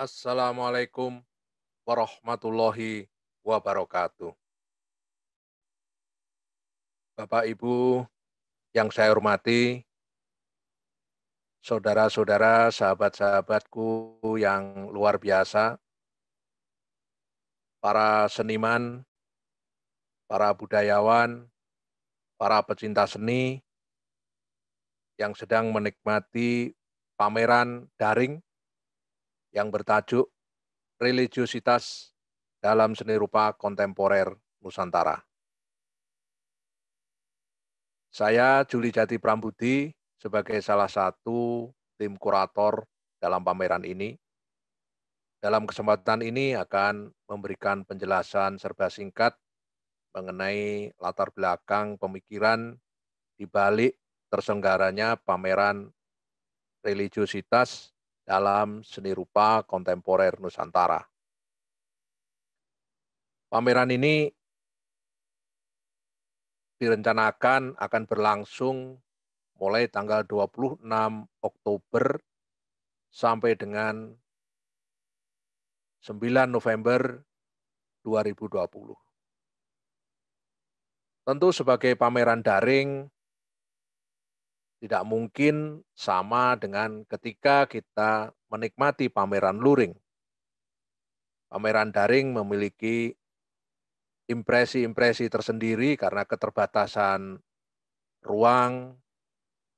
Assalamualaikum warahmatullahi wabarakatuh. Bapak, Ibu yang saya hormati, saudara-saudara, sahabat-sahabatku yang luar biasa, para seniman, para budayawan, para pecinta seni yang sedang menikmati pameran daring yang bertajuk Religiositas dalam Seni Rupa Kontemporer Nusantara. Saya Juli Jati Prambudi sebagai salah satu tim kurator dalam pameran ini. Dalam kesempatan ini akan memberikan penjelasan serba singkat mengenai latar belakang pemikiran di balik terselenggaranya pameran religiositas dalam seni rupa kontemporer Nusantara. Pameran ini direncanakan akan berlangsung mulai tanggal 26 Oktober sampai dengan 9 November 2020. Tentu sebagai pameran daring, tidak mungkin sama dengan ketika kita menikmati pameran luring. Pameran daring memiliki impresi-impresi tersendiri karena keterbatasan ruang,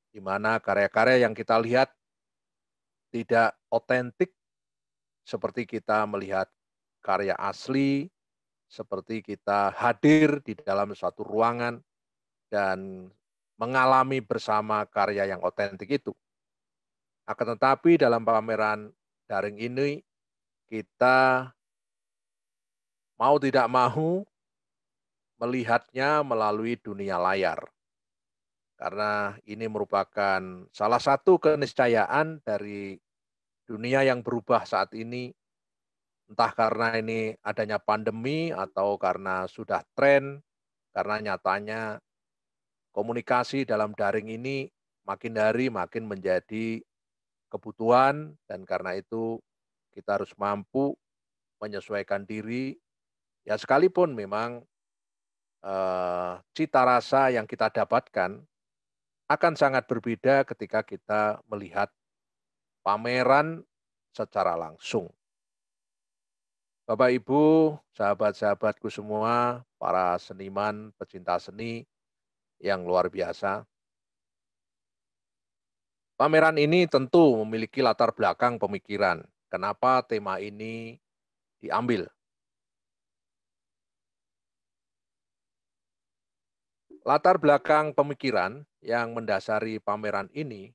di mana karya-karya yang kita lihat tidak otentik seperti kita melihat karya asli, seperti kita hadir di dalam suatu ruangan dan mengalami bersama karya yang otentik itu. Akan tetapi dalam pameran daring ini kita mau tidak mau melihatnya melalui dunia layar. Karena ini merupakan salah satu keniscayaan dari dunia yang berubah saat ini, entah karena ini adanya pandemi atau karena sudah tren, karena nyatanya komunikasi dalam daring ini makin hari makin menjadi kebutuhan dan karena itu kita harus mampu menyesuaikan diri, ya sekalipun memang cita rasa yang kita dapatkan akan sangat berbeda ketika kita melihat pameran secara langsung. Bapak Ibu, sahabat-sahabatku semua, para seniman, pecinta seni yang luar biasa. Pameran ini tentu memiliki latar belakang pemikiran. Kenapa tema ini diambil? Latar belakang pemikiran yang mendasari pameran ini,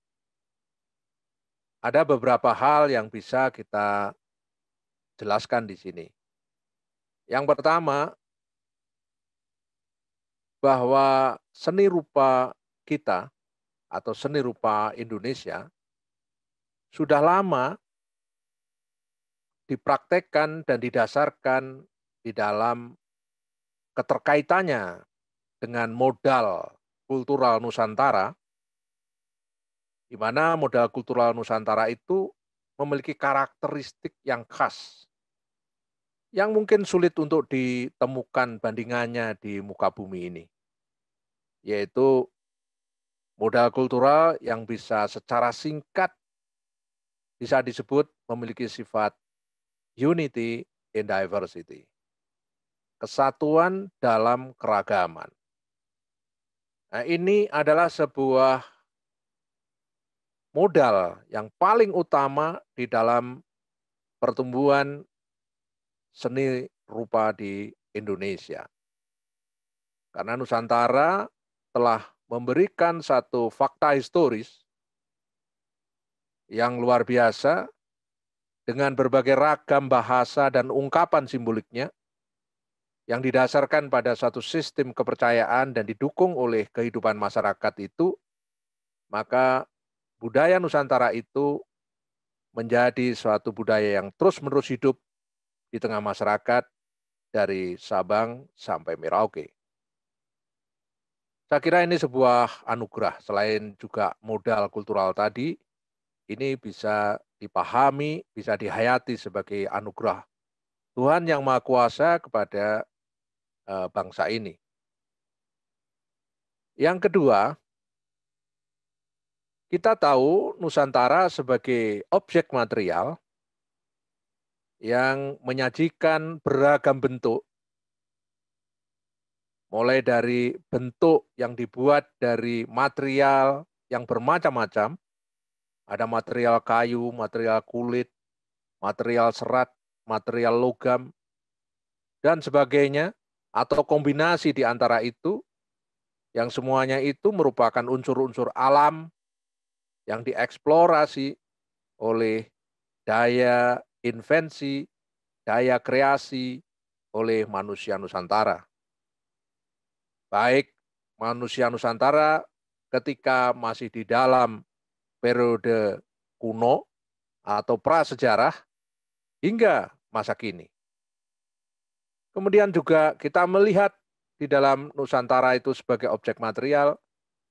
ada beberapa hal yang bisa kita jelaskan di sini. Yang pertama, bahwa seni rupa kita atau seni rupa Indonesia sudah lama dipraktekkan dan didasarkan di dalam keterkaitannya dengan modal kultural Nusantara, di mana modal kultural Nusantara itu memiliki karakteristik yang khas, yang mungkin sulit untuk ditemukan bandingannya di muka bumi ini, yaitu modal kultural yang bisa secara singkat bisa disebut memiliki sifat unity in diversity, kesatuan dalam keragaman. Nah, ini adalah sebuah modal yang paling utama di dalam pertumbuhan seni rupa di Indonesia. Karena Nusantara telah memberikan satu fakta historis yang luar biasa dengan berbagai ragam bahasa dan ungkapan simboliknya yang didasarkan pada satu sistem kepercayaan dan didukung oleh kehidupan masyarakat itu, maka budaya Nusantara itu menjadi suatu budaya yang terus-menerus hidup di tengah masyarakat dari Sabang sampai Merauke. Saya kira ini sebuah anugerah, selain juga modal kultural tadi, ini bisa dipahami, bisa dihayati sebagai anugerah Tuhan yang Maha Kuasa kepada bangsa ini. Yang kedua, kita tahu Nusantara sebagai objek material yang menyajikan beragam bentuk, mulai dari bentuk yang dibuat dari material yang bermacam-macam, ada material kayu, material kulit, material serat, material logam, dan sebagainya, atau kombinasi di antara itu, yang semuanya itu merupakan unsur-unsur alam yang dieksplorasi oleh daya invensi, daya kreasi oleh manusia Nusantara. Baik manusia Nusantara ketika masih di dalam periode kuno atau prasejarah hingga masa kini. Kemudian juga kita melihat di dalam Nusantara itu sebagai objek material,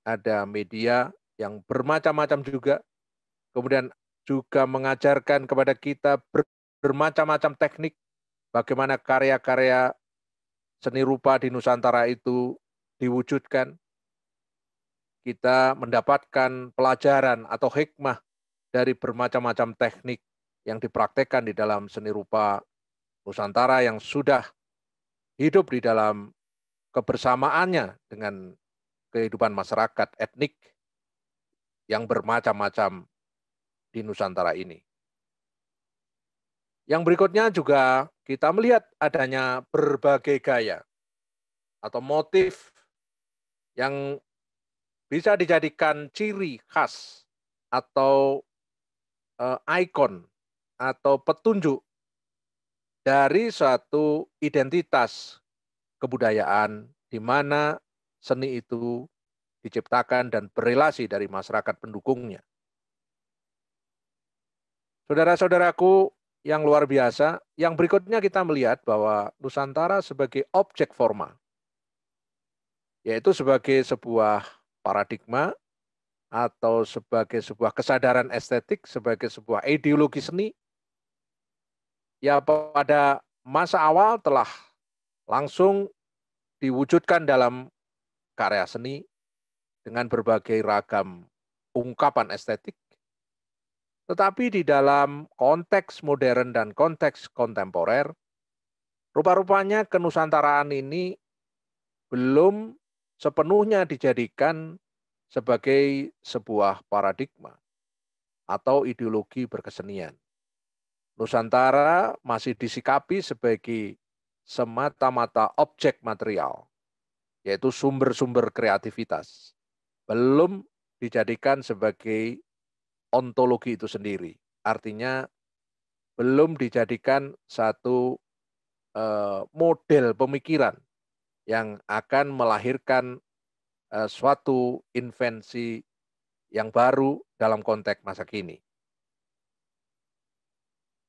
ada media yang bermacam-macam juga, kemudian juga mengajarkan kepada kita bermacam-macam teknik, bagaimana karya-karya seni rupa di Nusantara itu diwujudkan. Kita mendapatkan pelajaran atau hikmah dari bermacam-macam teknik yang dipraktekkan di dalam seni rupa Nusantara yang sudah hidup di dalam kebersamaannya dengan kehidupan masyarakat etnik yang bermacam-macam di Nusantara ini. Yang berikutnya juga kita melihat adanya berbagai gaya atau motif yang bisa dijadikan ciri khas atau ikon atau petunjuk dari suatu identitas kebudayaan di mana seni itu diciptakan dan berelasi dari masyarakat pendukungnya. Saudara-saudaraku yang luar biasa, yang berikutnya kita melihat bahwa Nusantara sebagai objek forma, yaitu sebagai sebuah paradigma atau sebagai sebuah kesadaran estetik, sebagai sebuah ideologi seni, ya pada masa awal telah langsung diwujudkan dalam karya seni dengan berbagai ragam ungkapan estetik, tetapi di dalam konteks modern dan konteks kontemporer, rupa-rupanya kenusantaraan ini belum sepenuhnya dijadikan sebagai sebuah paradigma atau ideologi berkesenian. Nusantara masih disikapi sebagai semata-mata objek material, yaitu sumber-sumber kreativitas. Belum dijadikan sebagai ontologi itu sendiri. Artinya belum dijadikan satu model pemikiran yang akan melahirkan suatu invensi yang baru dalam konteks masa kini.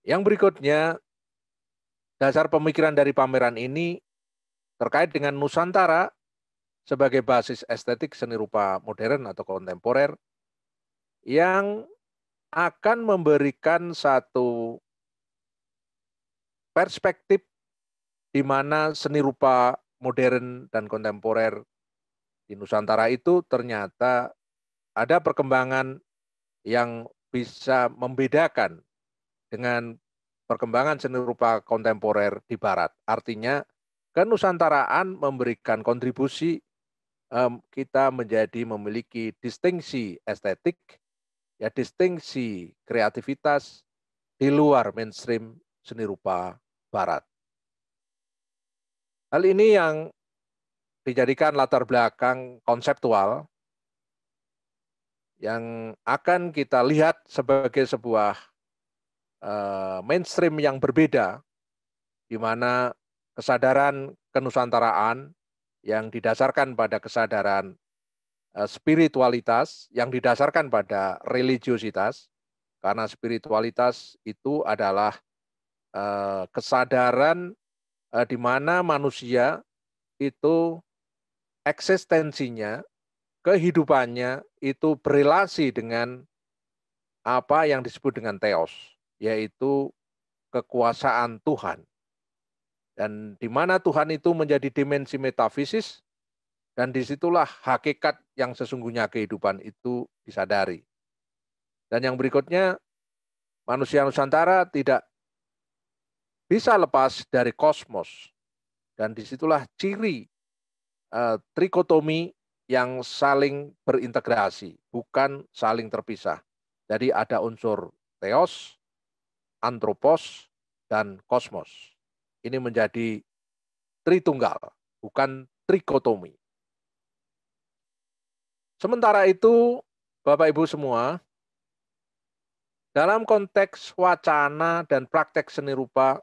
Yang berikutnya, dasar pemikiran dari pameran ini terkait dengan Nusantara sebagai basis estetik seni rupa modern atau kontemporer yang akan memberikan satu perspektif di mana seni rupa modern dan kontemporer di Nusantara itu ternyata ada perkembangan yang bisa membedakan dengan perkembangan seni rupa kontemporer di Barat. Artinya kenusantaraan memberikan kontribusi kita menjadi memiliki distingsi estetik, ya distingsi kreativitas di luar mainstream seni rupa Barat. Hal ini yang dijadikan latar belakang konseptual yang akan kita lihat sebagai sebuah mainstream yang berbeda, di mana kesadaran kenusantaraan yang didasarkan pada kesadaran spiritualitas, yang didasarkan pada religiositas, karena spiritualitas itu adalah kesadaran di mana manusia itu eksistensinya, kehidupannya itu berelasi dengan apa yang disebut dengan theos, yaitu kekuasaan Tuhan. Dan di mana Tuhan itu menjadi dimensi metafisis, dan disitulah hakikat yang sesungguhnya kehidupan itu disadari. Dan yang berikutnya, manusia Nusantara tidak bisa lepas dari kosmos. Dan disitulah ciri trikotomi yang saling berintegrasi, bukan saling terpisah. Jadi ada unsur theos, antropos, dan kosmos. Ini menjadi tritunggal, bukan trikotomi. Sementara itu, Bapak Ibu semua, dalam konteks wacana dan praktek seni rupa,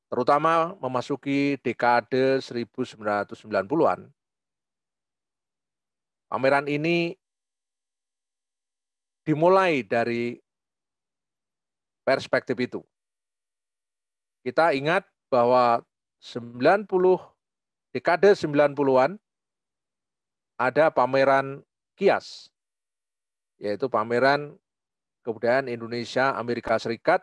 terutama memasuki dekade 1990-an, pameran ini dimulai dari perspektif itu. Kita ingat bahwa 90 dekade 90-an ada pameran Kias, yaitu pameran kebudayaan Indonesia Amerika Serikat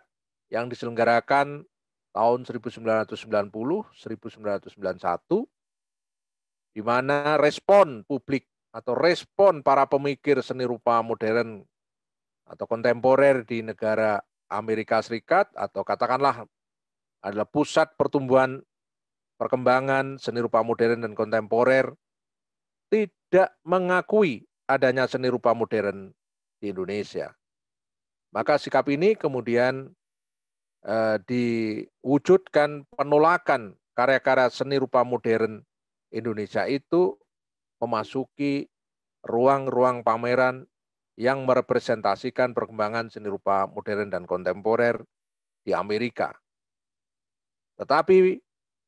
yang diselenggarakan tahun 1990, 1991, di mana respon publik atau respon para pemikir seni rupa modern atau kontemporer di negara Amerika Serikat, atau katakanlah adalah pusat pertumbuhan perkembangan seni rupa modern dan kontemporer, tidak mengakui adanya seni rupa modern di Indonesia. Maka sikap ini kemudian diwujudkan penolakan karya-karya seni rupa modern Indonesia itu memasuki ruang-ruang pameran yang merepresentasikan perkembangan seni rupa modern dan kontemporer di Amerika. Tetapi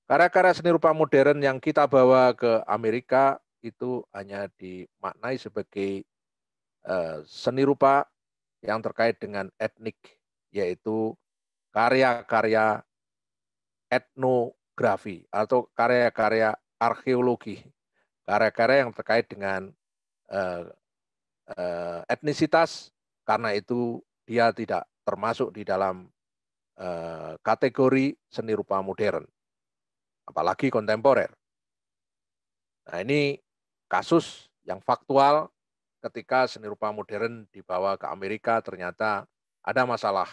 karya-karya seni rupa modern yang kita bawa ke Amerika itu hanya dimaknai sebagai seni rupa yang terkait dengan etnik, yaitu karya-karya etnografi atau karya-karya arkeologi, karya-karya yang terkait dengan etnisitas, karena itu dia tidak termasuk di dalam kategori seni rupa modern, apalagi kontemporer. Nah, ini kasus yang faktual ketika seni rupa modern dibawa ke Amerika, ternyata ada masalah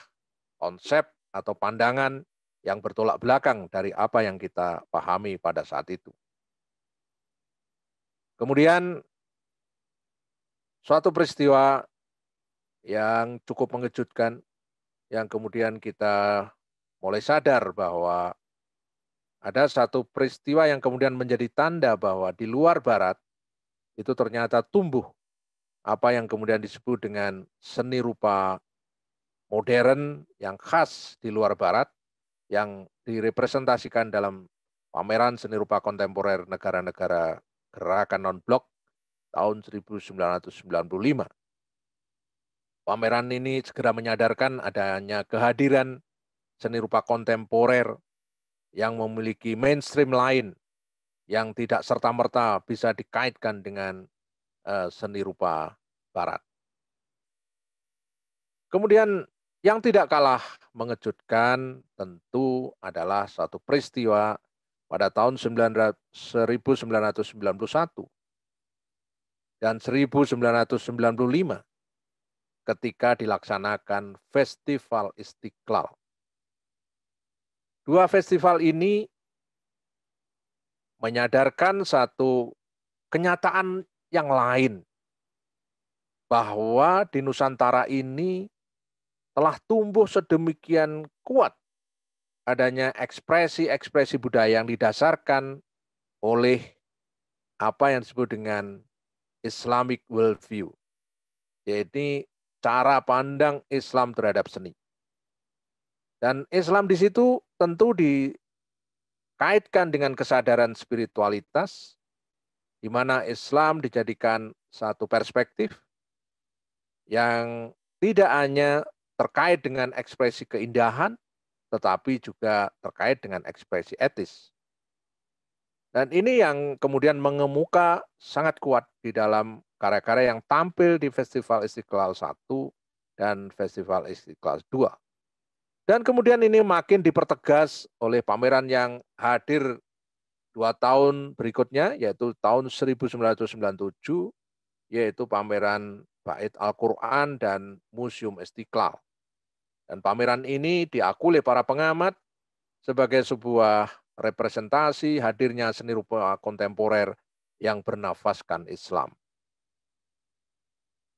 konsep atau pandangan yang bertolak belakang dari apa yang kita pahami pada saat itu. Kemudian suatu peristiwa yang cukup mengejutkan, yang kemudian kita mulai sadar bahwa ada satu peristiwa yang kemudian menjadi tanda bahwa di luar barat itu ternyata tumbuh apa yang kemudian disebut dengan seni rupa modern yang khas di luar barat, yang direpresentasikan dalam pameran seni rupa kontemporer negara-negara gerakan non-blok tahun 1995. Pameran ini segera menyadarkan adanya kehadiran seni rupa kontemporer yang memiliki mainstream lain yang tidak serta-merta bisa dikaitkan dengan seni rupa barat. Kemudian yang tidak kalah mengejutkan tentu adalah satu peristiwa pada tahun 1991 dan 1995 ketika dilaksanakan Festival Istiqlal. Dua festival ini menyadarkan satu kenyataan yang lain, bahwa di Nusantara ini telah tumbuh sedemikian kuat adanya ekspresi-ekspresi budaya yang didasarkan oleh apa yang disebut dengan Islamic worldview, yaitu cara pandang Islam terhadap seni. Dan Islam di situ tentu dikaitkan dengan kesadaran spiritualitas, di mana Islam dijadikan satu perspektif yang tidak hanya terkait dengan ekspresi keindahan, tetapi juga terkait dengan ekspresi etis. Dan ini yang kemudian mengemuka sangat kuat di dalam karya-karya yang tampil di Festival Istiqlal 1 dan Festival Istiqlal II. Dan kemudian ini makin dipertegas oleh pameran yang hadir 2 tahun berikutnya, yaitu tahun 1997, yaitu pameran Bait Al-Quran dan Museum Istiqlal. Dan pameran ini diakui oleh para pengamat sebagai sebuah representasi hadirnya seni rupa kontemporer yang bernafaskan Islam.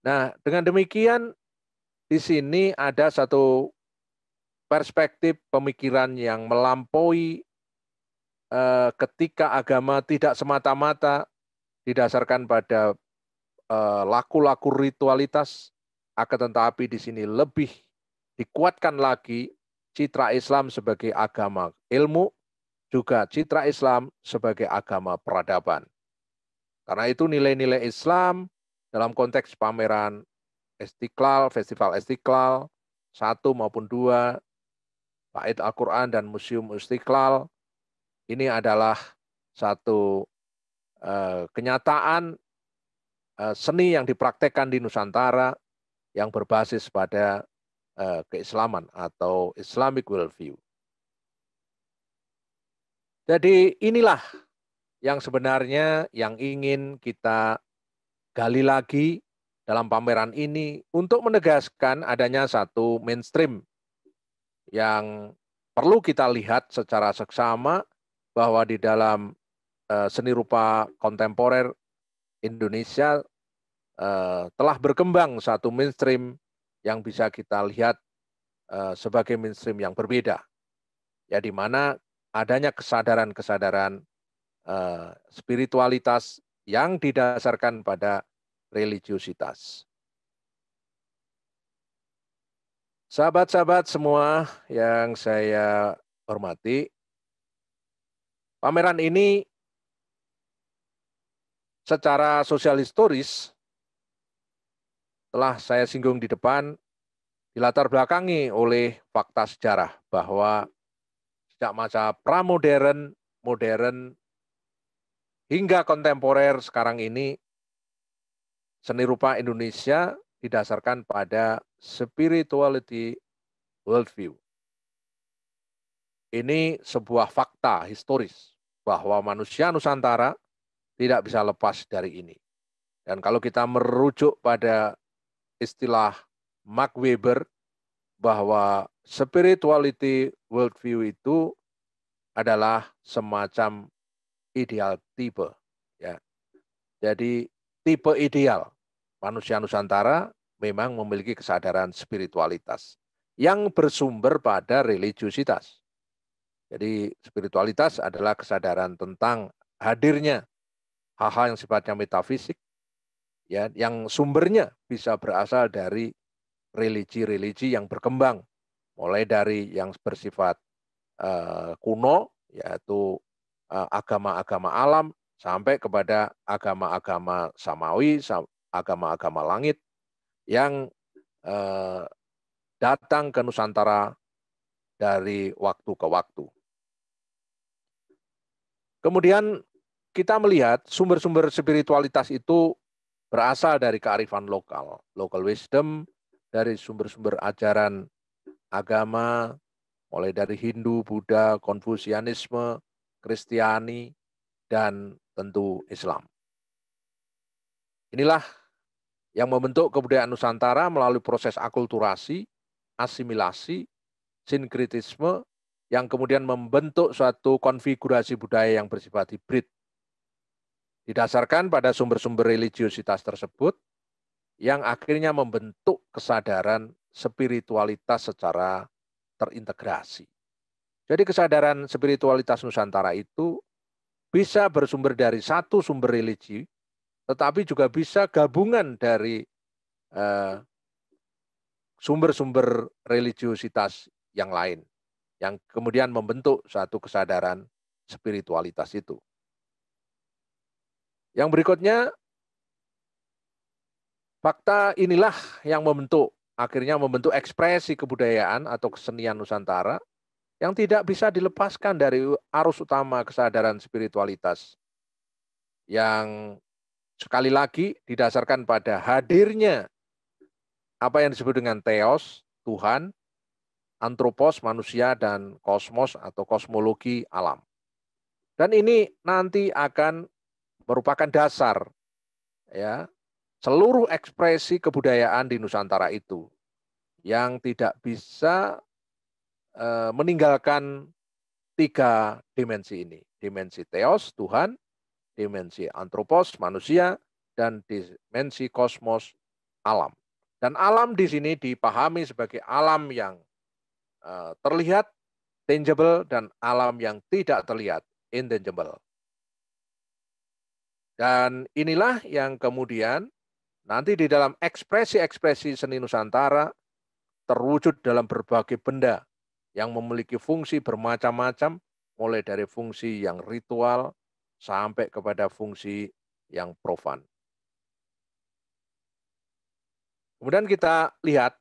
Nah, dengan demikian di sini ada satu perspektif pemikiran yang melampaui ketika agama tidak semata-mata didasarkan pada laku-laku ritualitas, akan tetapi di sini lebih dikuatkan lagi citra Islam sebagai agama ilmu, juga citra Islam sebagai agama peradaban. Karena itu nilai-nilai Islam dalam konteks pameran Istiqlal, Festival Istiqlal, 1 maupun 2, Bait Al-Quran dan Museum Istiqlal, ini adalah satu kenyataan seni yang dipraktekkan di Nusantara yang berbasis pada keislaman atau Islamic worldview. Jadi inilah yang sebenarnya yang ingin kita gali lagi dalam pameran ini untuk menegaskan adanya satu mainstream yang perlu kita lihat secara seksama bahwa di dalam seni rupa kontemporer Indonesia telah berkembang satu mainstream yang bisa kita lihat sebagai mainstream yang berbeda, ya, di mana adanya kesadaran-kesadaran spiritualitas yang didasarkan pada religiusitas. Sahabat-sahabat semua yang saya hormati, pameran ini secara sosial historis telah saya singgung di depan, dilatar belakangi oleh fakta sejarah bahwa sejak masa pramodern, modern, hingga kontemporer sekarang ini, seni rupa Indonesia didasarkan pada spirituality worldview. Ini sebuah fakta historis bahwa manusia Nusantara tidak bisa lepas dari ini. Dan kalau kita merujuk pada istilah Mark Weber bahwa spirituality worldview itu adalah semacam ideal tipe, ya. Jadi tipe ideal manusia Nusantara memang memiliki kesadaran spiritualitas yang bersumber pada religiusitas. Jadi spiritualitas adalah kesadaran tentang hadirnya hal-hal yang sifatnya metafisik, ya, yang sumbernya bisa berasal dari religi-religi yang berkembang, mulai dari yang bersifat kuno, yaitu agama-agama alam, sampai kepada agama-agama samawi, agama-agama langit, yang datang ke Nusantara dari waktu ke waktu. Kemudian kita melihat sumber-sumber spiritualitas itu berasal dari kearifan lokal, local wisdom, dari sumber-sumber ajaran agama, mulai dari Hindu, Buddha, Konfusianisme, Kristiani, dan tentu Islam. Inilah yang membentuk kebudayaan Nusantara melalui proses akulturasi, asimilasi, sinkretisme, yang kemudian membentuk suatu konfigurasi budaya yang bersifat hibrid. Didasarkan pada sumber-sumber religiositas tersebut, yang akhirnya membentuk kesadaran spiritualitas secara terintegrasi. Jadi kesadaran spiritualitas Nusantara itu bisa bersumber dari satu sumber religi, tetapi juga bisa gabungan dari sumber-sumber religiositas yang lain, yang kemudian membentuk suatu kesadaran spiritualitas itu. Yang berikutnya, fakta inilah yang akhirnya membentuk ekspresi kebudayaan atau kesenian Nusantara yang tidak bisa dilepaskan dari arus utama kesadaran spiritualitas yang sekali lagi didasarkan pada hadirnya apa yang disebut dengan theos, Tuhan, antropos, manusia, dan kosmos atau kosmologi alam. Dan ini nanti akan merupakan dasar ya seluruh ekspresi kebudayaan di Nusantara itu yang tidak bisa meninggalkan tiga dimensi ini. Dimensi theos, Tuhan, dimensi antropos, manusia, dan dimensi kosmos, alam. Dan alam di sini dipahami sebagai alam yang terlihat, tangible, dan alam yang tidak terlihat, intangible. Dan inilah yang kemudian nanti di dalam ekspresi-ekspresi seni Nusantara terwujud dalam berbagai benda yang memiliki fungsi bermacam-macam, mulai dari fungsi yang ritual sampai kepada fungsi yang profan. Kemudian kita lihat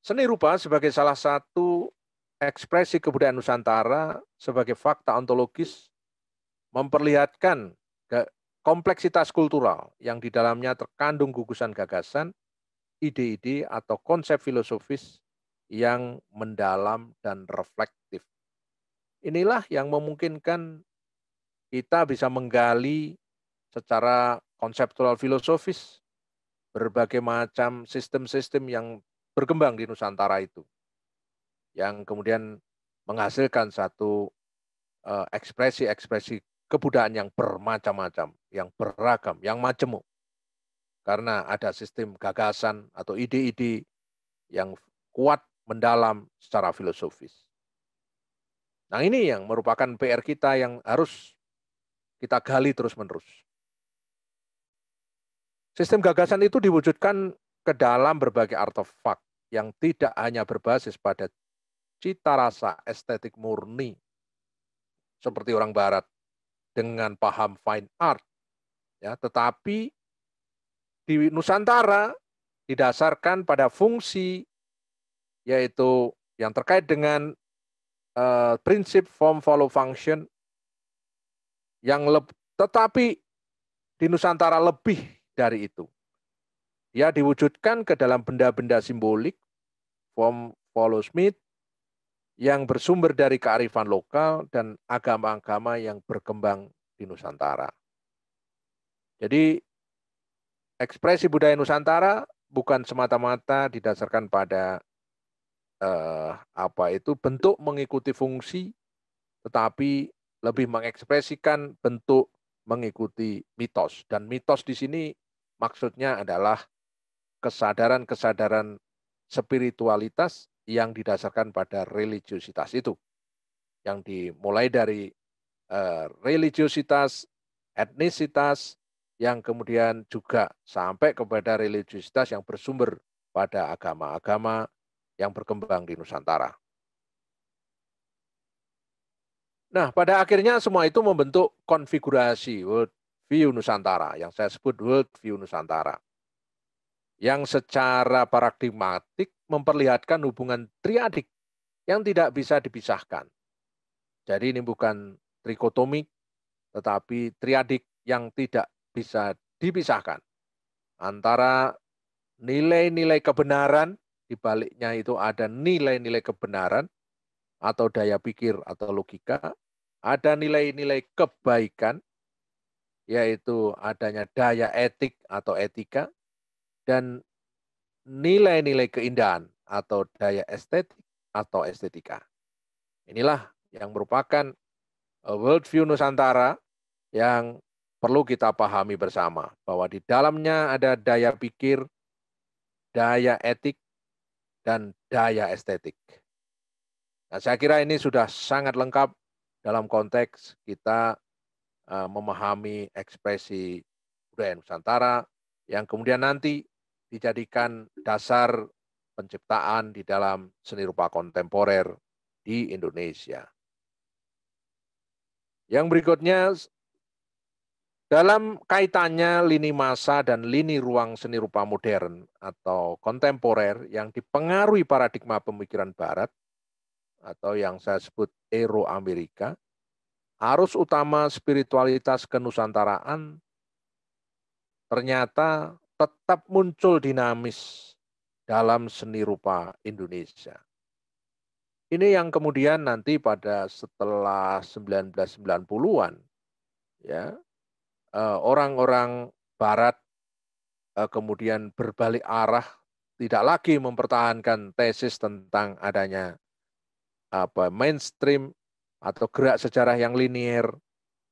seni rupa sebagai salah satu ekspresi kebudayaan Nusantara sebagai fakta ontologis memperlihatkan kompleksitas kultural yang di dalamnya terkandung gugusan gagasan, ide-ide atau konsep filosofis yang mendalam dan reflektif. Inilah yang memungkinkan kita bisa menggali secara konseptual filosofis berbagai macam sistem-sistem yang berkembang di Nusantara itu, yang kemudian menghasilkan satu ekspresi-ekspresi kebudayaan yang bermacam-macam, yang beragam, yang majemuk. Karena ada sistem gagasan atau ide-ide yang kuat mendalam secara filosofis. Nah ini yang merupakan PR kita yang harus kita gali terus-menerus. Sistem gagasan itu diwujudkan ke dalam berbagai artefak yang tidak hanya berbasis pada cita rasa estetik murni seperti orang barat dengan paham fine art, ya, tetapi di Nusantara didasarkan pada fungsi yaitu yang terkait dengan prinsip form follow function yang tetapi di Nusantara lebih dari itu. Dia diwujudkan ke dalam benda-benda simbolik, form follows myth, yang bersumber dari kearifan lokal dan agama-agama yang berkembang di Nusantara. Jadi ekspresi budaya Nusantara bukan semata-mata didasarkan pada bentuk mengikuti fungsi, tetapi lebih mengekspresikan bentuk mengikuti mitos. Dan mitos di sini maksudnya adalah kesadaran-kesadaran spiritualitas yang didasarkan pada religiositas itu. Yang dimulai dari religiositas, etnisitas, yang kemudian juga sampai kepada religiositas yang bersumber pada agama-agama yang berkembang di Nusantara. Nah, pada akhirnya semua itu membentuk konfigurasi World View Nusantara, yang saya sebut World View Nusantara, yang secara paradigmatik memperlihatkan hubungan triadik yang tidak bisa dipisahkan. Jadi ini bukan trikotomik, tetapi triadik yang tidak bisa dipisahkan antara nilai-nilai kebenaran, di baliknya itu ada nilai-nilai kebenaran atau daya pikir atau logika, ada nilai-nilai kebaikan, yaitu adanya daya etik atau etika, dan nilai-nilai keindahan atau daya estetik atau estetika. Inilah yang merupakan world view Nusantara yang perlu kita pahami bersama, bahwa di dalamnya ada daya pikir, daya etik, dan daya estetik. Nah, saya kira ini sudah sangat lengkap dalam konteks kita memahami ekspresi budaya Nusantara yang kemudian nanti dijadikan dasar penciptaan di dalam seni rupa kontemporer di Indonesia. Yang berikutnya, dalam kaitannya lini masa dan lini ruang seni rupa modern atau kontemporer yang dipengaruhi paradigma pemikiran Barat atau yang saya sebut Euro-Amerika, arus utama spiritualitas kenusantaraan ternyata tetap muncul dinamis dalam seni rupa Indonesia. Ini yang kemudian nanti pada setelah 1990-an, ya, orang-orang Barat kemudian berbalik arah, tidak lagi mempertahankan tesis tentang adanya mainstream atau gerak sejarah yang linier,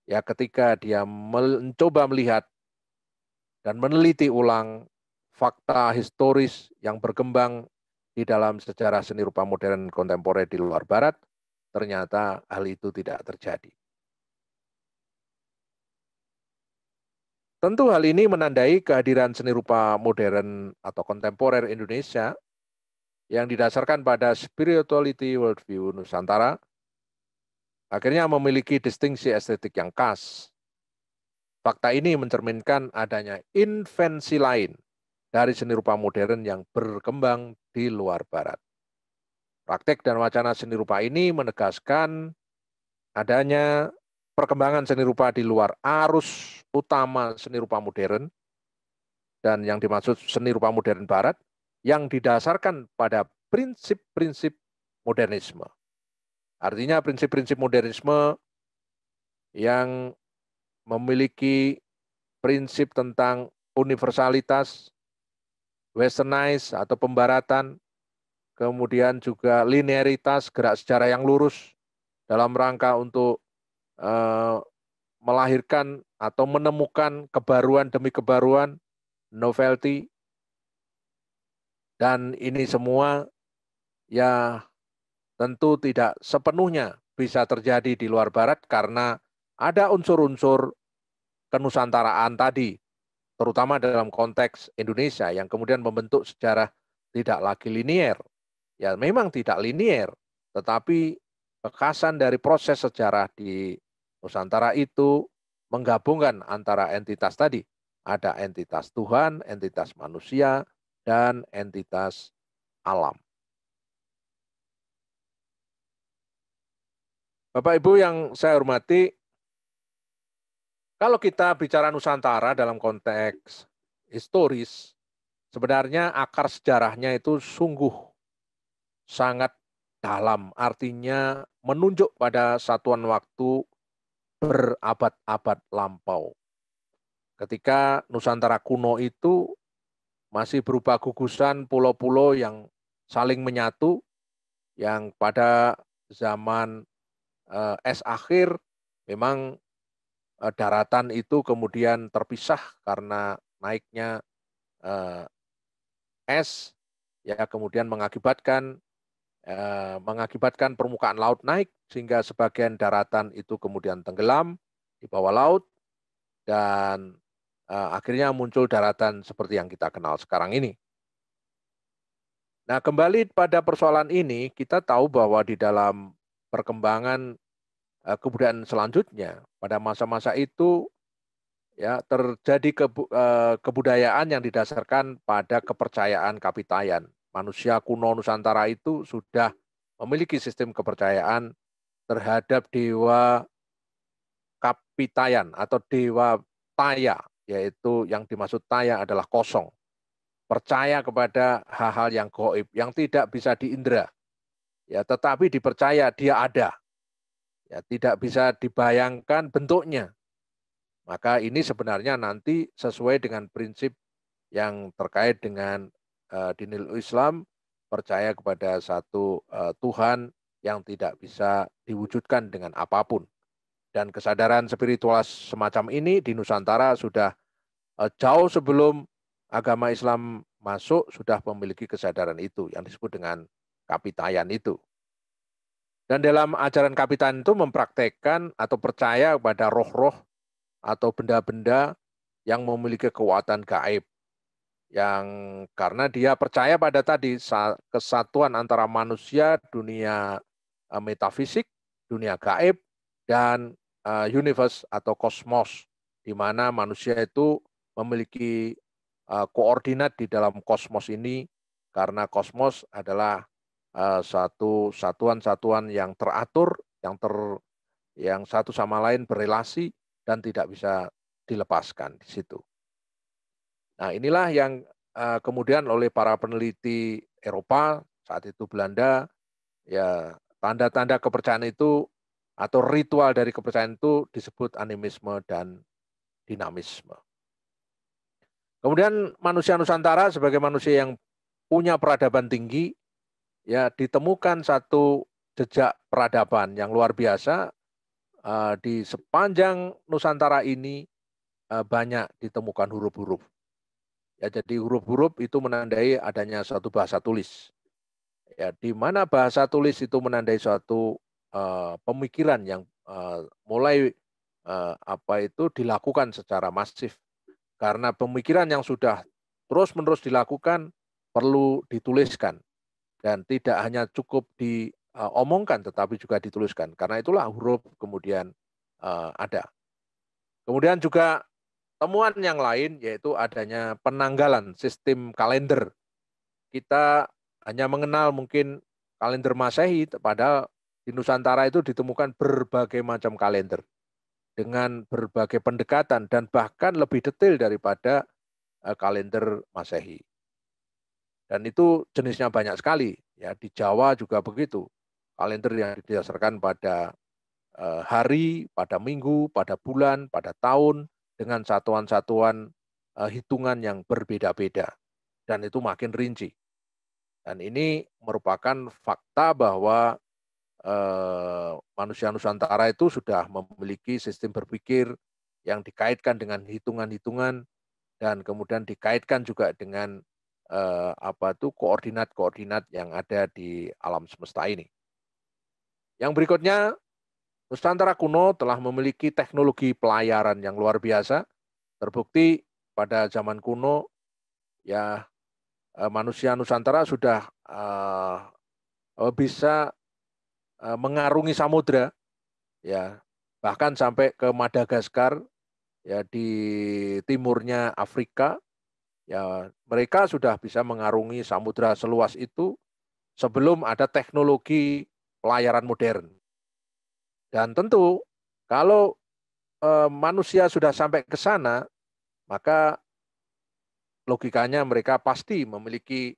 ya, ketika dia mencoba melihat dan meneliti ulang fakta historis yang berkembang di dalam sejarah seni rupa modern kontemporer di luar Barat, ternyata hal itu tidak terjadi. Tentu hal ini menandai kehadiran seni rupa modern atau kontemporer Indonesia yang didasarkan pada spirituality worldview Nusantara, akhirnya memiliki distingsi estetik yang khas. Fakta ini mencerminkan adanya invensi lain dari seni rupa modern yang berkembang di luar Barat. Praktek dan wacana seni rupa ini menegaskan adanya perkembangan seni rupa di luar arus utama seni rupa modern, dan yang dimaksud seni rupa modern Barat, yang didasarkan pada prinsip-prinsip modernisme. Artinya prinsip-prinsip modernisme yang memiliki prinsip tentang universalitas, westernize atau pembaratan, kemudian juga linearitas, gerak sejarah yang lurus dalam rangka untuk melahirkan atau menemukan kebaruan demi kebaruan, novelty, dan ini semua ya tentu tidak sepenuhnya bisa terjadi di luar Barat karena ada unsur-unsur kenusantaraan tadi, terutama dalam konteks Indonesia yang kemudian membentuk sejarah tidak lagi linier. Ya memang tidak linier, tetapi kekhasan dari proses sejarah di Nusantara itu menggabungkan antara entitas tadi. Ada entitas Tuhan, entitas manusia, dan entitas alam. Bapak Ibu yang saya hormati, kalau kita bicara Nusantara dalam konteks historis, sebenarnya akar sejarahnya itu sungguh sangat dalam, artinya menunjuk pada satuan waktu berabad-abad lampau. Ketika Nusantara kuno itu masih berupa gugusan pulau-pulau yang saling menyatu, yang pada zaman es akhir memang daratan itu kemudian terpisah karena naiknya es, ya kemudian mengakibatkan permukaan laut naik sehingga sebagian daratan itu kemudian tenggelam di bawah laut dan akhirnya muncul daratan seperti yang kita kenal sekarang ini. Nah, kembali pada persoalan ini, kita tahu bahwa di dalam perkembangan kebudayaan selanjutnya pada masa-masa itu ya terjadi kebudayaan yang didasarkan pada kepercayaan kapitayan. Manusia kuno Nusantara itu sudah memiliki sistem kepercayaan terhadap dewa kapitayan atau dewa Taya, yaitu yang dimaksud Taya adalah kosong. Percaya kepada hal-hal yang gaib, yang tidak bisa diindra, ya, tetapi dipercaya dia ada, ya, tidak bisa dibayangkan bentuknya. Maka ini sebenarnya nanti sesuai dengan prinsip yang terkait dengan dinil Islam, percaya kepada satu Tuhan yang tidak bisa diwujudkan dengan apapun. Dan kesadaran spiritual semacam ini di Nusantara sudah jauh sebelum agama Islam masuk sudah memiliki kesadaran itu yang disebut dengan kapitayan itu. Dan dalam ajaran kapitayan itu mempraktekkan atau percaya kepada roh-roh atau benda-benda yang memiliki kekuatan gaib. Yang karena dia percaya pada tadi kesatuan antara manusia, dunia metafisik, dunia gaib, dan universe atau kosmos, di mana manusia itu memiliki koordinat di dalam kosmos ini, karena kosmos adalah satu satuan-satuan yang teratur, yang satu sama lain berelasi dan tidak bisa dilepaskan di situ. Nah, inilah yang kemudian oleh para peneliti Eropa, saat itu Belanda, ya tanda-tanda kepercayaan itu atau ritual dari kepercayaan itu disebut animisme dan dinamisme. Kemudian manusia Nusantara sebagai manusia yang punya peradaban tinggi, ya ditemukan satu jejak peradaban yang luar biasa di sepanjang Nusantara ini banyak ditemukan huruf-huruf. Ya, jadi huruf-huruf itu menandai adanya suatu bahasa tulis. Ya, di mana bahasa tulis itu menandai suatu pemikiran yang mulai dilakukan secara masif. Karena pemikiran yang sudah terus-menerus dilakukan perlu dituliskan dan tidak hanya cukup diomongkan tetapi juga dituliskan. Karena itulah huruf kemudian ada. Kemudian juga temuan yang lain yaitu adanya penanggalan sistem kalender. Kita hanya mengenal mungkin kalender Masehi, padahal di Nusantara itu ditemukan berbagai macam kalender dengan berbagai pendekatan dan bahkan lebih detail daripada kalender Masehi. Dan itu jenisnya banyak sekali. Ya, di Jawa juga begitu. Kalender yang didasarkan pada hari, pada minggu, pada bulan, pada tahun, dengan satuan-satuan hitungan yang berbeda-beda. Dan itu makin rinci. Dan ini merupakan fakta bahwa manusia Nusantara itu sudah memiliki sistem berpikir yang dikaitkan dengan hitungan-hitungan dan kemudian dikaitkan juga dengan koordinat-koordinat yang ada di alam semesta ini. Yang berikutnya, Nusantara kuno telah memiliki teknologi pelayaran yang luar biasa. Terbukti pada zaman kuno, ya manusia Nusantara sudah bisa mengarungi samudra, ya bahkan sampai ke Madagaskar, ya di timurnya Afrika, ya mereka sudah bisa mengarungi samudra seluas itu sebelum ada teknologi pelayaran modern. Dan tentu kalau manusia sudah sampai ke sana, maka logikanya mereka pasti memiliki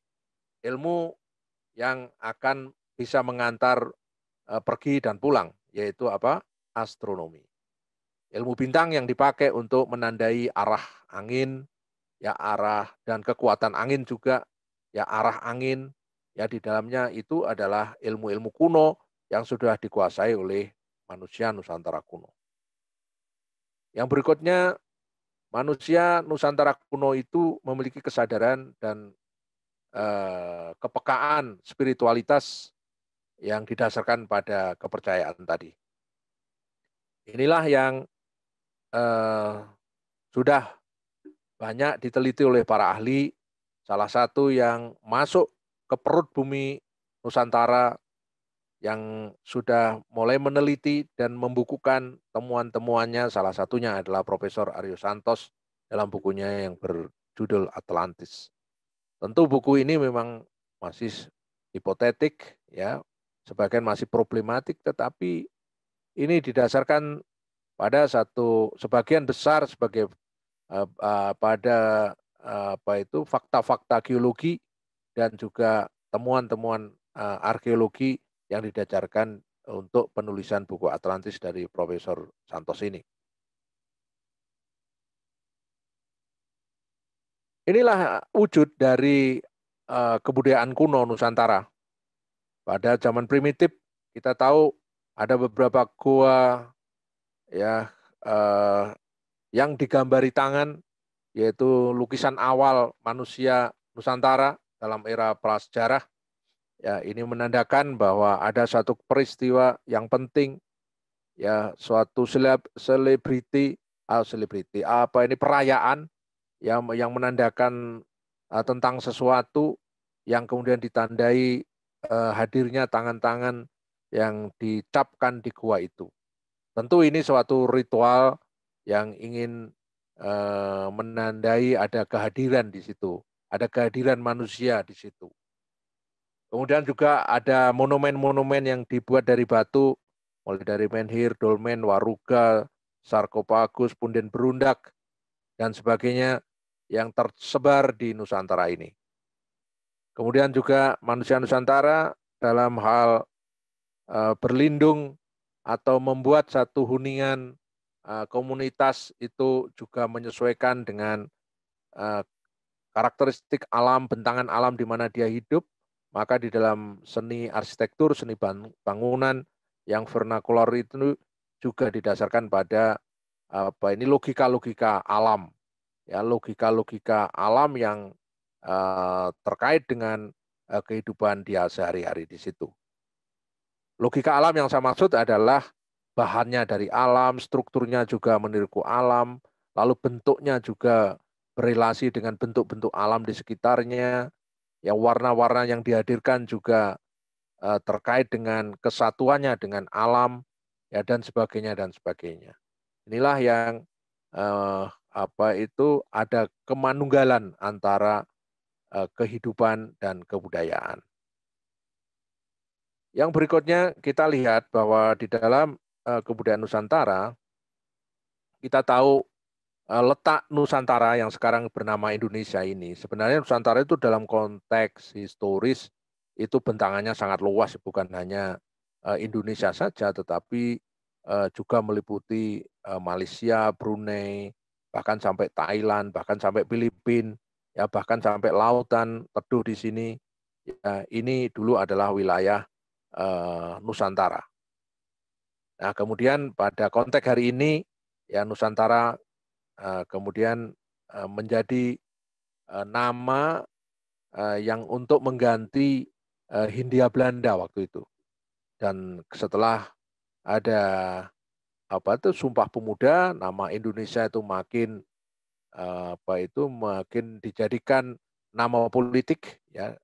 ilmu yang akan bisa mengantar pergi dan pulang, yaitu apa? Astronomi. Ilmu bintang yang dipakai untuk menandai arah angin, ya arah dan kekuatan angin juga, ya arah angin, ya di dalamnya itu adalah ilmu-ilmu kuno yang sudah dikuasai oleh manusia Nusantara kuno. Yang berikutnya, manusia Nusantara kuno itu memiliki kesadaran dan kepekaan spiritualitas yang didasarkan pada kepercayaan tadi. Inilah yang eh, sudah banyak diteliti oleh para ahli. Salah satu yang masuk ke perut bumi Nusantara yang sudah mulai meneliti dan membukukan temuan-temuannya, salah satunya adalah Profesor Aryo Santos dalam bukunya yang berjudul Atlantis. Tentu buku ini memang masih hipotetik, ya, sebagian masih problematik, tetapi ini didasarkan pada sebagian besar sebagai pada fakta-fakta geologi dan juga temuan-temuan arkeologi yang didasarkan untuk penulisan buku Atlantis dari Profesor Santos ini. Inilah wujud dari kebudayaan kuno Nusantara. Pada zaman primitif kita tahu ada beberapa gua, ya yang digambari tangan, yaitu lukisan awal manusia Nusantara dalam era prasejarah. Ya, ini menandakan bahwa ada satu peristiwa yang penting, ya suatu perayaan yang menandakan tentang sesuatu yang kemudian ditandai hadirnya tangan-tangan yang dicapkan di gua itu. Tentu ini suatu ritual yang ingin menandai ada kehadiran di situ, ada kehadiran manusia di situ. Kemudian juga ada monumen-monumen yang dibuat dari batu, mulai dari menhir, dolmen, waruga, sarkofagus, punden berundak, dan sebagainya. yang tersebar di Nusantara ini. Kemudian juga manusia Nusantara dalam hal berlindung atau membuat satu hunian komunitas itu juga menyesuaikan dengan eh, karakteristik alam, bentangan alam di mana dia hidup, maka di dalam seni arsitektur, seni bangunan yang vernakular itu juga didasarkan pada logika-logika alam, ya logika-logika alam yang terkait dengan kehidupan dia sehari-hari di situ. Logika alam yang saya maksud adalah bahannya dari alam, strukturnya juga meniru alam, lalu bentuknya juga berelasi dengan bentuk-bentuk alam di sekitarnya, ya warna-warna yang dihadirkan juga terkait dengan kesatuannya dengan alam, ya dan sebagainya dan sebagainya. Inilah yang ada kemanunggalan antara kehidupan dan kebudayaan. Yang berikutnya kita lihat bahwa di dalam kebudayaan Nusantara, kita tahu letak Nusantara yang sekarang bernama Indonesia ini. Sebenarnya Nusantara itu dalam konteks historis itu bentangannya sangat luas, bukan hanya Indonesia saja, tetapi juga meliputi Malaysia, Brunei, bahkan sampai Thailand, bahkan sampai Filipina, ya bahkan sampai lautan teduh di sini. Ya, ini dulu adalah wilayah Nusantara. Nah, kemudian pada konteks hari ini, ya Nusantara kemudian menjadi nama yang untuk mengganti Hindia Belanda waktu itu. Dan setelah ada Sumpah Pemuda, nama Indonesia itu makin dijadikan nama politik ya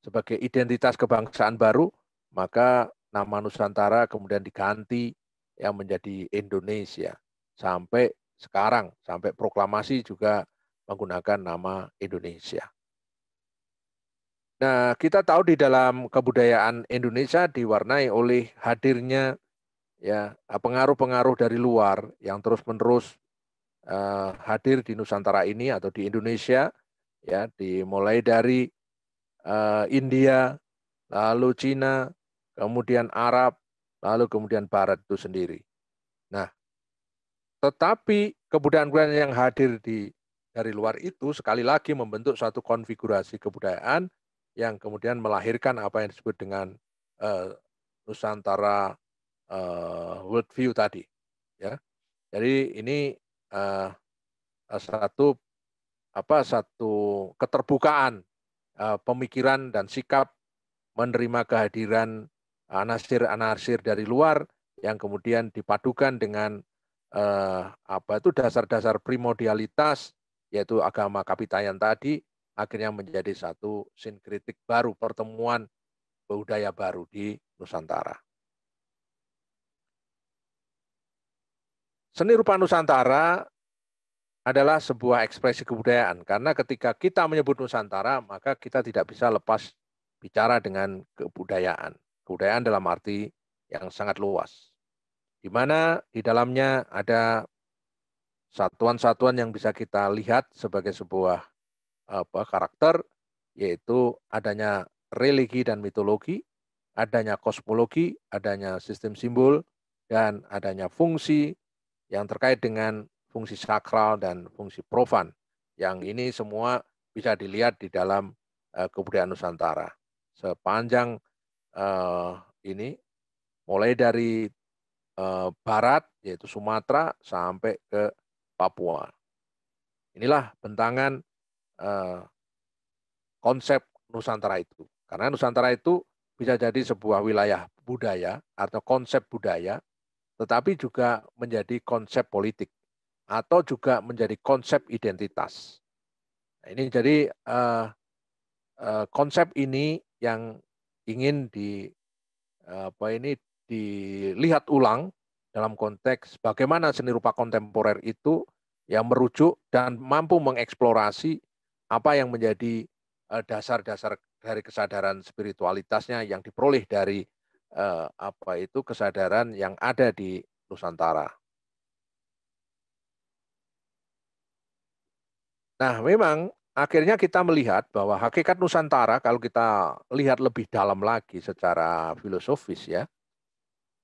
sebagai identitas kebangsaan baru, maka nama Nusantara kemudian diganti yang menjadi Indonesia. Sampai sekarang, sampai proklamasi juga menggunakan nama Indonesia. Nah, kita tahu di dalam kebudayaan Indonesia diwarnai oleh hadirnya ya pengaruh-pengaruh dari luar yang terus-menerus hadir di Nusantara ini atau di Indonesia, ya dimulai dari India, lalu Cina, kemudian Arab, lalu kemudian Barat itu sendiri. Nah, tetapi kebudayaan-kebudayaan yang hadir dari luar itu sekali lagi membentuk suatu konfigurasi kebudayaan yang kemudian melahirkan apa yang disebut dengan Nusantara worldview tadi. Ya, jadi ini satu keterbukaan pemikiran dan sikap menerima kehadiran anasir-anasir dari luar yang kemudian dipadukan dengan dasar-dasar primordialitas yaitu agama Kapitayan tadi akhirnya menjadi satu sinkritik baru, pertemuan budaya baru di Nusantara. Seni rupa Nusantara adalah sebuah ekspresi kebudayaan karena ketika kita menyebut Nusantara maka kita tidak bisa lepas bicara dengan kebudayaan. Kebudayaan dalam arti yang sangat luas. Di mana di dalamnya ada satuan-satuan yang bisa kita lihat sebagai sebuah karakter, yaitu adanya religi dan mitologi, adanya kosmologi, adanya sistem simbol, dan adanya fungsi yang terkait dengan fungsi sakral dan fungsi profan. Yang ini semua bisa dilihat di dalam kebudayaan Nusantara. Sepanjang ini, mulai dari barat, yaitu Sumatera, sampai ke Papua. Inilah bentangan konsep Nusantara itu. Karena Nusantara itu bisa jadi sebuah wilayah budaya atau konsep budaya, tetapi juga menjadi konsep politik atau juga menjadi konsep identitas. Nah, ini jadi konsep ini yang ingin dilihat ulang dalam konteks bagaimana seni rupa kontemporer itu yang merujuk dan mampu mengeksplorasi apa yang menjadi dasar-dasar dari kesadaran spiritualitasnya yang diperoleh dari kesadaran yang ada di Nusantara. Nah, memang akhirnya kita melihat bahwa hakikat Nusantara kalau kita lihat lebih dalam lagi secara filosofis ya,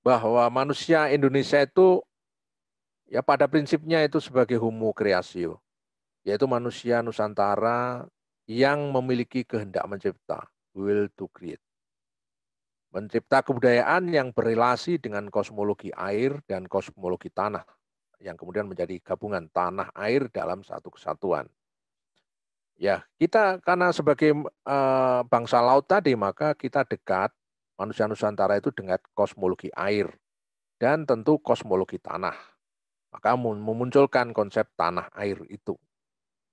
bahwa manusia Indonesia itu ya pada prinsipnya itu sebagai homo creatio, yaitu manusia Nusantara yang memiliki kehendak mencipta, will to create. Mencipta kebudayaan yang berrelasi dengan kosmologi air dan kosmologi tanah, yang kemudian menjadi gabungan tanah air dalam satu kesatuan. Ya, kita karena sebagai bangsa laut tadi, maka kita dekat manusia Nusantara itu dengan kosmologi air dan tentu kosmologi tanah. Maka memunculkan konsep tanah air itu.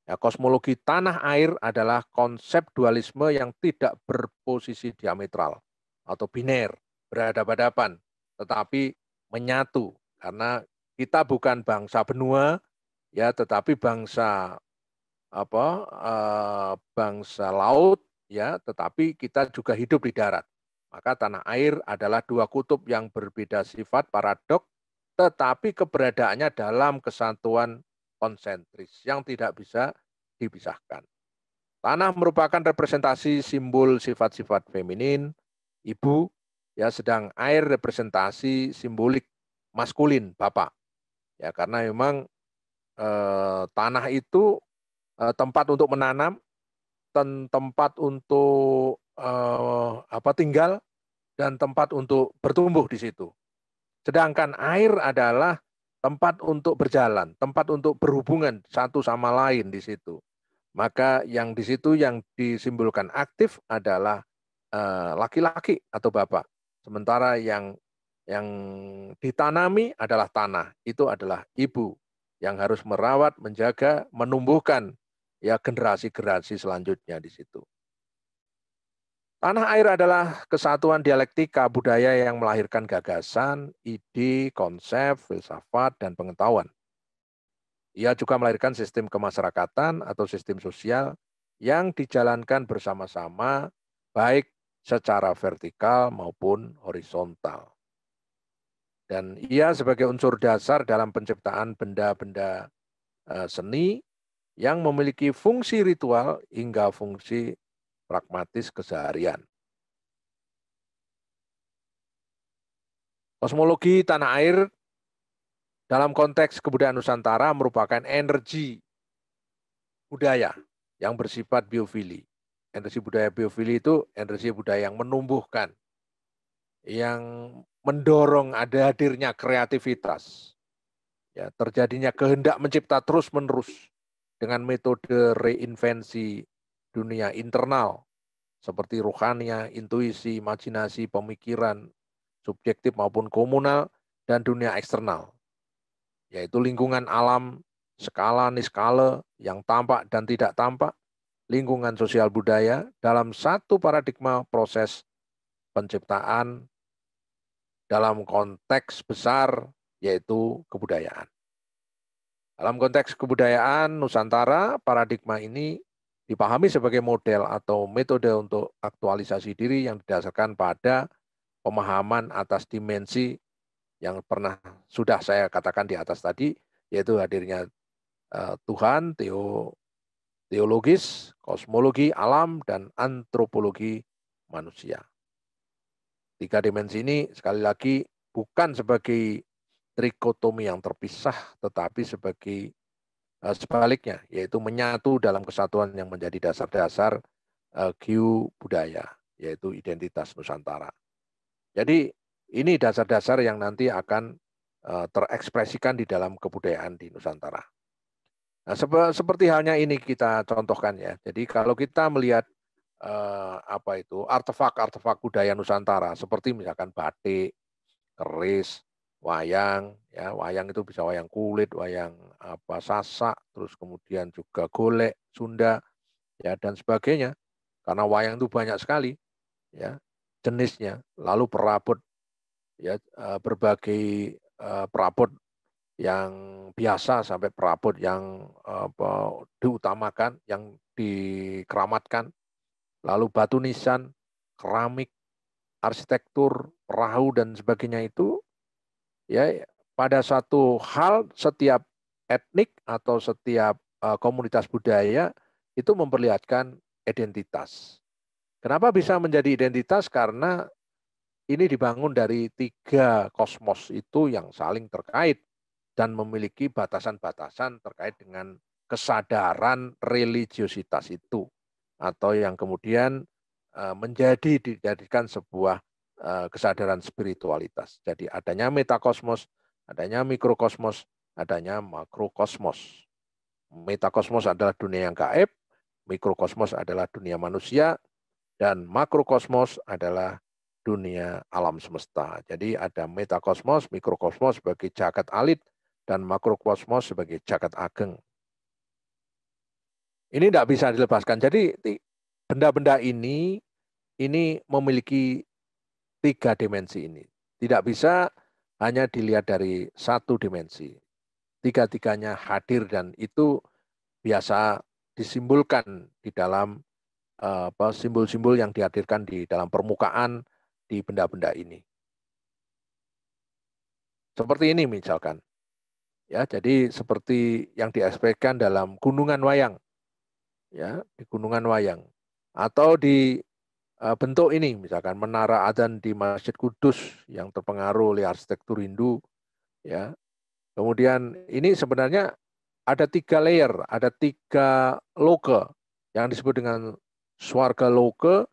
Ya, kosmologi tanah air adalah konsep dualisme yang tidak berposisi diametral atau biner, berhadapan-hadapan, tetapi menyatu. Karena kita bukan bangsa benua, ya, tetapi bangsa laut, ya, tetapi kita juga hidup di darat. Maka tanah air adalah dua kutub yang berbeda sifat paradok, tetapi keberadaannya dalam kesatuan konsentris yang tidak bisa dipisahkan. Tanah merupakan representasi simbol sifat-sifat feminin, ibu, ya, sedang air representasi simbolik maskulin, bapak. Ya, karena memang tanah itu tempat untuk menanam, tempat untuk tinggal, dan tempat untuk bertumbuh di situ. Sedangkan air adalah tempat untuk berjalan, tempat untuk berhubungan satu sama lain di situ. Maka yang di situ yang disimbolkan aktif adalah laki-laki atau bapak. Sementara yang ditanami adalah tanah, itu adalah ibu yang harus merawat, menjaga, menumbuhkan ya generasi-generasi selanjutnya di situ. Tanah air adalah kesatuan dialektika budaya yang melahirkan gagasan, ide, konsep, filsafat, dan pengetahuan. Ia juga melahirkan sistem kemasyarakatan atau sistem sosial yang dijalankan bersama-sama, baik secara vertikal maupun horizontal. Dan ia sebagai unsur dasar dalam penciptaan benda-benda seni yang memiliki fungsi ritual hingga fungsi pragmatis keseharian. Kosmologi tanah air dalam konteks kebudayaan Nusantara merupakan energi budaya yang bersifat biofili. Energi budaya biofili itu energi budaya yang menumbuhkan, yang mendorong ada hadirnya kreativitas, ya, terjadinya kehendak mencipta terus-menerus dengan metode reinvensi dunia internal seperti rohania, intuisi, imajinasi, pemikiran, subjektif maupun komunal, dan dunia eksternal, yaitu lingkungan alam, skala niskala yang tampak dan tidak tampak, lingkungan sosial budaya dalam satu paradigma proses penciptaan dalam konteks besar yaitu kebudayaan. Dalam konteks kebudayaan Nusantara, paradigma ini dipahami sebagai model atau metode untuk aktualisasi diri yang didasarkan pada pemahaman atas dimensi yang pernah sudah saya katakan di atas tadi, yaitu hadirnya Tuhan, teologis, kosmologi alam, dan antropologi manusia. Tiga dimensi ini sekali lagi bukan sebagai trikotomi yang terpisah, tetapi sebagai sebaliknya, yaitu menyatu dalam kesatuan yang menjadi dasar-dasar budaya, yaitu identitas Nusantara. Jadi ini dasar-dasar yang nanti akan terekspresikan di dalam kebudayaan di Nusantara. Nah, seperti halnya ini kita contohkan ya. Jadi kalau kita melihat artefak-artefak budaya Nusantara seperti misalkan batik, keris, wayang, ya wayang itu bisa wayang kulit, wayang sasak, terus kemudian juga golek Sunda, ya dan sebagainya. Karena wayang itu banyak sekali, ya jenisnya. Lalu perabot, ya berbagai perabot yang biasa sampai perabot yang diutamakan, yang dikeramatkan. Lalu batu nisan, keramik, arsitektur, perahu dan sebagainya itu ya pada satu hal setiap etnik atau setiap komunitas budaya itu memperlihatkan identitas. Kenapa bisa menjadi identitas? Karena ini dibangun dari 3 kosmos itu yang saling terkait dan memiliki batasan-batasan terkait dengan kesadaran religiositas itu, atau yang kemudian dijadikan sebuah kesadaran spiritualitas. Jadi adanya metakosmos, adanya mikrokosmos, adanya makrokosmos. Metakosmos adalah dunia yang gaib, mikrokosmos adalah dunia manusia, dan makrokosmos adalah dunia alam semesta. Jadi ada metakosmos, mikrokosmos sebagai jagat alit, dan makrokosmos sebagai jagat ageng. Ini tidak bisa dilepaskan. Jadi benda-benda ini memiliki 3 dimensi ini. Tidak bisa hanya dilihat dari 1 dimensi. 3-tiganya hadir dan itu biasa disimbolkan di dalam simbol-simbol yang dihadirkan di dalam permukaan di benda-benda ini. Seperti ini misalkan. Ya, jadi seperti yang diekspresikan dalam Gunungan Wayang. Ya, di Gunungan Wayang. Atau di bentuk ini misalkan menara adzan di Masjid Kudus yang terpengaruh oleh arsitektur Hindu, ya. Kemudian ini sebenarnya ada 3 layer, ada 3 loke yang disebut dengan swarga loke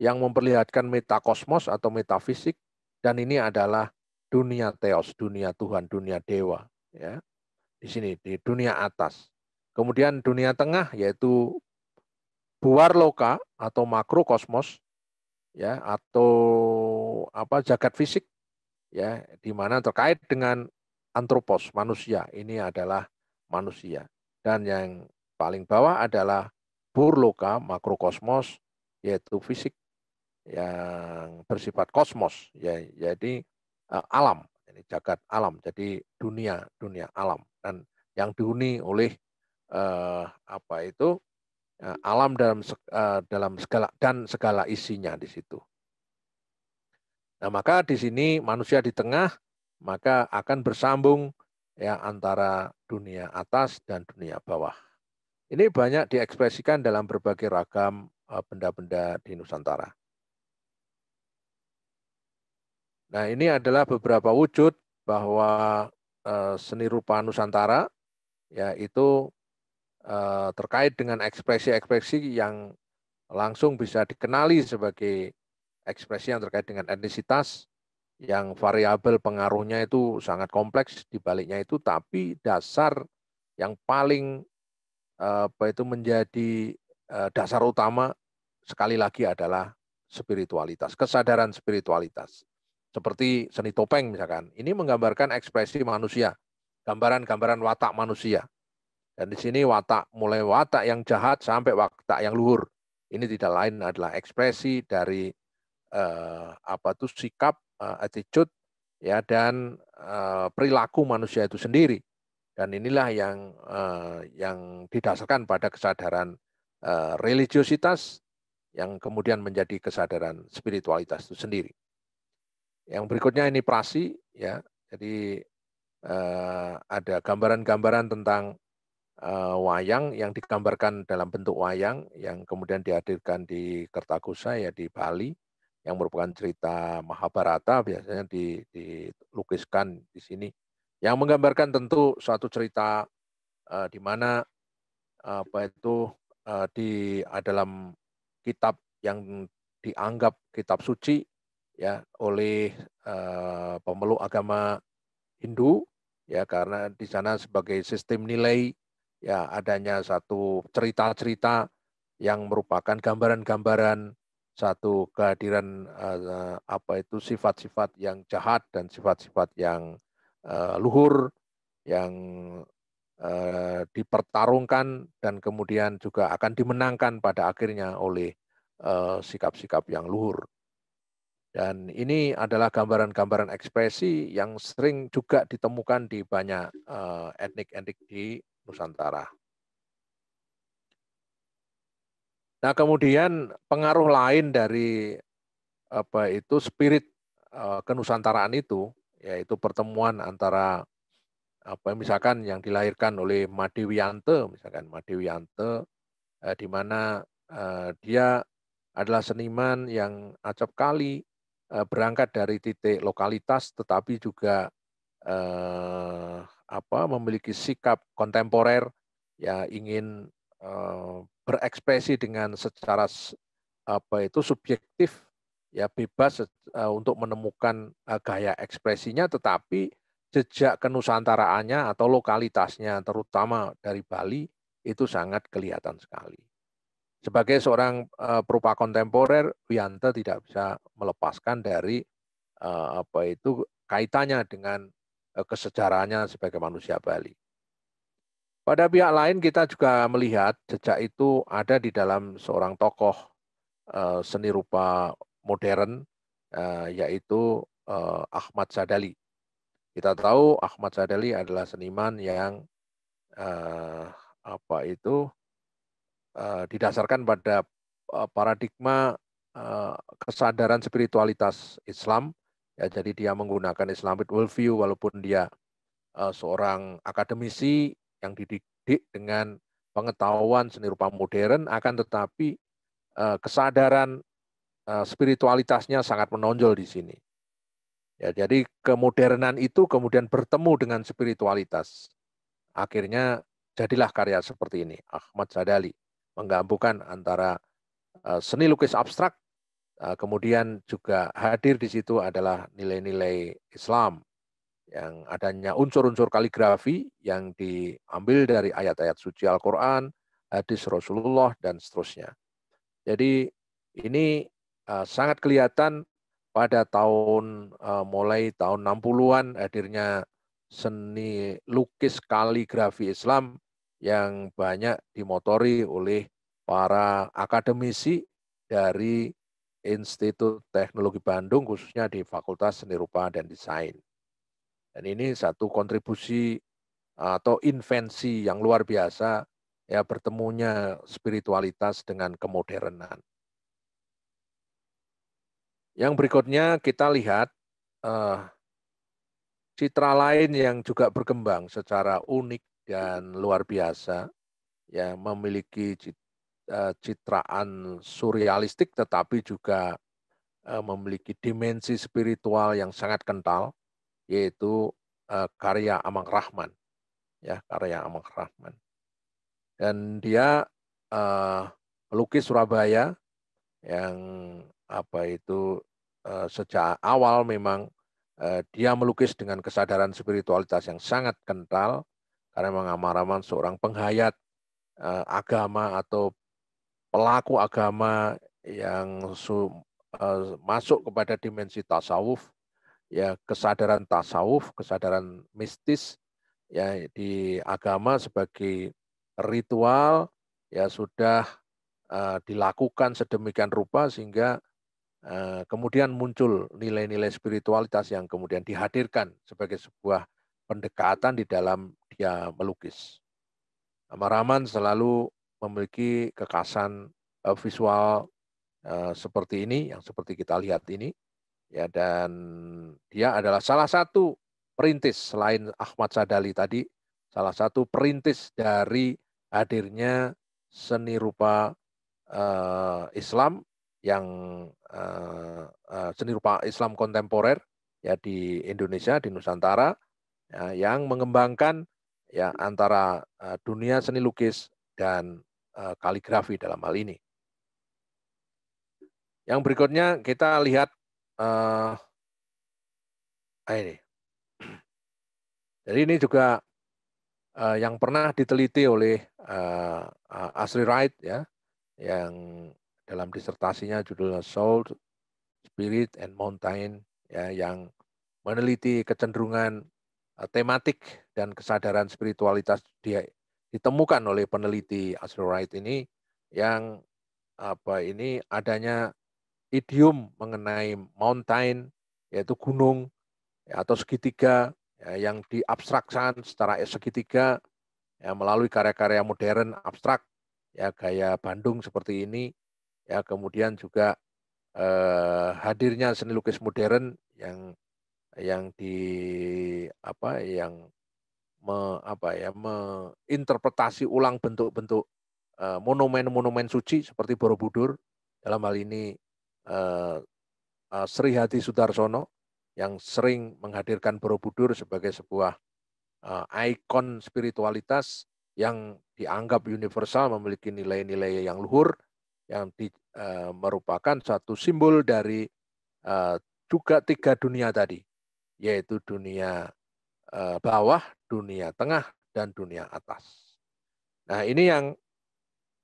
yang memperlihatkan metakosmos atau metafisik, dan ini adalah dunia teos, dunia Tuhan, dunia dewa, ya. Di sini di dunia atas. Kemudian dunia tengah yaitu buar loka atau makrokosmos, ya, atau jagat fisik, ya, di mana terkait dengan antropos, manusia. Ini adalah manusia. Dan yang paling bawah adalah burloka, makrokosmos, yaitu fisik yang bersifat kosmos, ya, jadi alam, ini jagat alam, jadi dunia alam, dan yang dihuni oleh alam dalam segala isinya di situ. Nah, maka di sini manusia di tengah, maka akan bersambung ya antara dunia atas dan dunia bawah. Ini banyak diekspresikan dalam berbagai ragam benda-benda di Nusantara. Nah, ini adalah beberapa wujud bahwa seni rupa Nusantara, yaitu terkait dengan ekspresi-ekspresi yang langsung bisa dikenali sebagai ekspresi yang terkait dengan etnisitas, yang variabel pengaruhnya itu sangat kompleks di baliknya itu, tapi dasar yang paling menjadi dasar utama sekali lagi adalah spiritualitas, kesadaran spiritualitas. Seperti seni topeng misalkan, ini menggambarkan ekspresi manusia, gambaran-gambaran watak manusia. Dan di sini watak, mulai watak yang jahat sampai watak yang luhur. Ini tidak lain adalah ekspresi dari sikap, attitude, ya, dan perilaku manusia itu sendiri. Dan inilah yang didasarkan pada kesadaran religiositas yang kemudian menjadi kesadaran spiritualitas itu sendiri. Yang berikutnya ini prasi, ya. Jadi ada gambaran-gambaran tentang wayang yang digambarkan dalam bentuk wayang yang kemudian dihadirkan di Kertakosa, ya, di Bali, yang merupakan cerita Mahabharata, biasanya dilukiskan di sini, yang menggambarkan tentu suatu cerita di mana di dalam kitab yang dianggap kitab suci, ya, oleh pemeluk agama Hindu, ya, karena di sana sebagai sistem nilai, ya, adanya satu cerita-cerita yang merupakan gambaran-gambaran satu kehadiran sifat-sifat yang jahat dan sifat-sifat yang luhur yang dipertarungkan dan kemudian juga akan dimenangkan pada akhirnya oleh sikap-sikap yang luhur. Dan ini adalah gambaran-gambaran ekspresi yang sering juga ditemukan di banyak etnik-etnik di Nusantara. Nah, kemudian pengaruh lain dari spirit kenusantaraan itu, yaitu pertemuan antara misalkan yang dilahirkan oleh Made Wiyanto, misalkan Made Wiyanto, di mana dia adalah seniman yang acap kali berangkat dari titik lokalitas, tetapi juga memiliki sikap kontemporer, ya ingin berekspresi dengan secara subjektif, ya bebas untuk menemukan gaya ekspresinya, tetapi jejak kenusantaraannya atau lokalitasnya, terutama dari Bali, itu sangat kelihatan sekali. Sebagai seorang perupa kontemporer, Wiyanto tidak bisa melepaskan dari kaitannya dengan kesejarahannya sebagai manusia Bali. Pada pihak lain kita juga melihat jejak itu ada di dalam seorang tokoh seni rupa modern, yaitu Ahmad Sadali. Kita tahu Ahmad Sadali adalah seniman yang didasarkan pada paradigma kesadaran spiritualitas Islam. Ya, jadi dia menggunakan Islamic worldview walaupun dia seorang akademisi yang dididik dengan pengetahuan seni rupa modern, akan tetapi kesadaran spiritualitasnya sangat menonjol di sini. Ya, jadi kemodernan itu kemudian bertemu dengan spiritualitas. Akhirnya jadilah karya seperti ini. Ahmad Sadali menggabungkan antara seni lukis abstrak, kemudian juga hadir di situ adalah nilai-nilai Islam, yang adanya unsur-unsur kaligrafi yang diambil dari ayat-ayat suci Al-Quran, hadis Rasulullah, dan seterusnya. Jadi ini sangat kelihatan pada mulai tahun 60-an hadirnya seni lukis kaligrafi Islam yang banyak dimotori oleh para akademisi dari Institut Teknologi Bandung, khususnya di Fakultas Seni Rupa dan Desain. Dan ini satu kontribusi atau invensi yang luar biasa, ya, bertemunya spiritualitas dengan kemodernan. Yang berikutnya kita lihat citra lain yang juga berkembang secara unik dan luar biasa, ya, memiliki citraan surrealistik tetapi juga memiliki dimensi spiritual yang sangat kental, yaitu karya Amang Rahman, ya, karya Amang Rahman. Dan dia pelukis Surabaya yang sejak awal memang dia melukis dengan kesadaran spiritualitas yang sangat kental, karena memang Amang Rahman seorang penghayat agama atau pelaku agama yang masuk kepada dimensi tasawuf, ya, kesadaran tasawuf, kesadaran mistis, ya, di agama sebagai ritual, ya, sudah dilakukan sedemikian rupa sehingga kemudian muncul nilai-nilai spiritualitas yang kemudian dihadirkan sebagai sebuah pendekatan di dalam dia melukis. Amang Rahman selalu memiliki kekasan visual seperti ini, yang seperti kita lihat ini, ya, dan dia adalah salah satu perintis selain Ahmad Sadali tadi, salah satu perintis dari hadirnya seni rupa Islam yang seni rupa Islam kontemporer, ya, di Indonesia, di Nusantara, ya, yang mengembangkan, ya, antara dunia seni lukis dan kaligrafi dalam hal ini. Yang berikutnya kita lihat ini. Jadi ini juga yang pernah diteliti oleh Asri Wright, ya, yang dalam disertasinya judulnya Soul, Spirit, and Mountain, ya, yang meneliti kecenderungan tematik dan kesadaran spiritualitas ditemukan oleh peneliti Asri Wright ini, yang adanya idiom mengenai mountain, yaitu gunung, ya, atau segitiga, ya, yang diabstrakkan secara segitiga, ya, melalui karya-karya modern abstrak, ya, gaya Bandung seperti ini, ya, kemudian juga hadirnya seni lukis modern yang yang menginterpretasi ulang bentuk-bentuk monumen-monumen suci seperti Borobudur, dalam hal ini eh, Sri Hadi Sudarsono yang sering menghadirkan Borobudur sebagai sebuah ikon spiritualitas yang dianggap universal, memiliki nilai-nilai yang luhur, yang merupakan satu simbol dari juga tiga dunia tadi, yaitu dunia bawah, dunia tengah, dan dunia atas. Nah, ini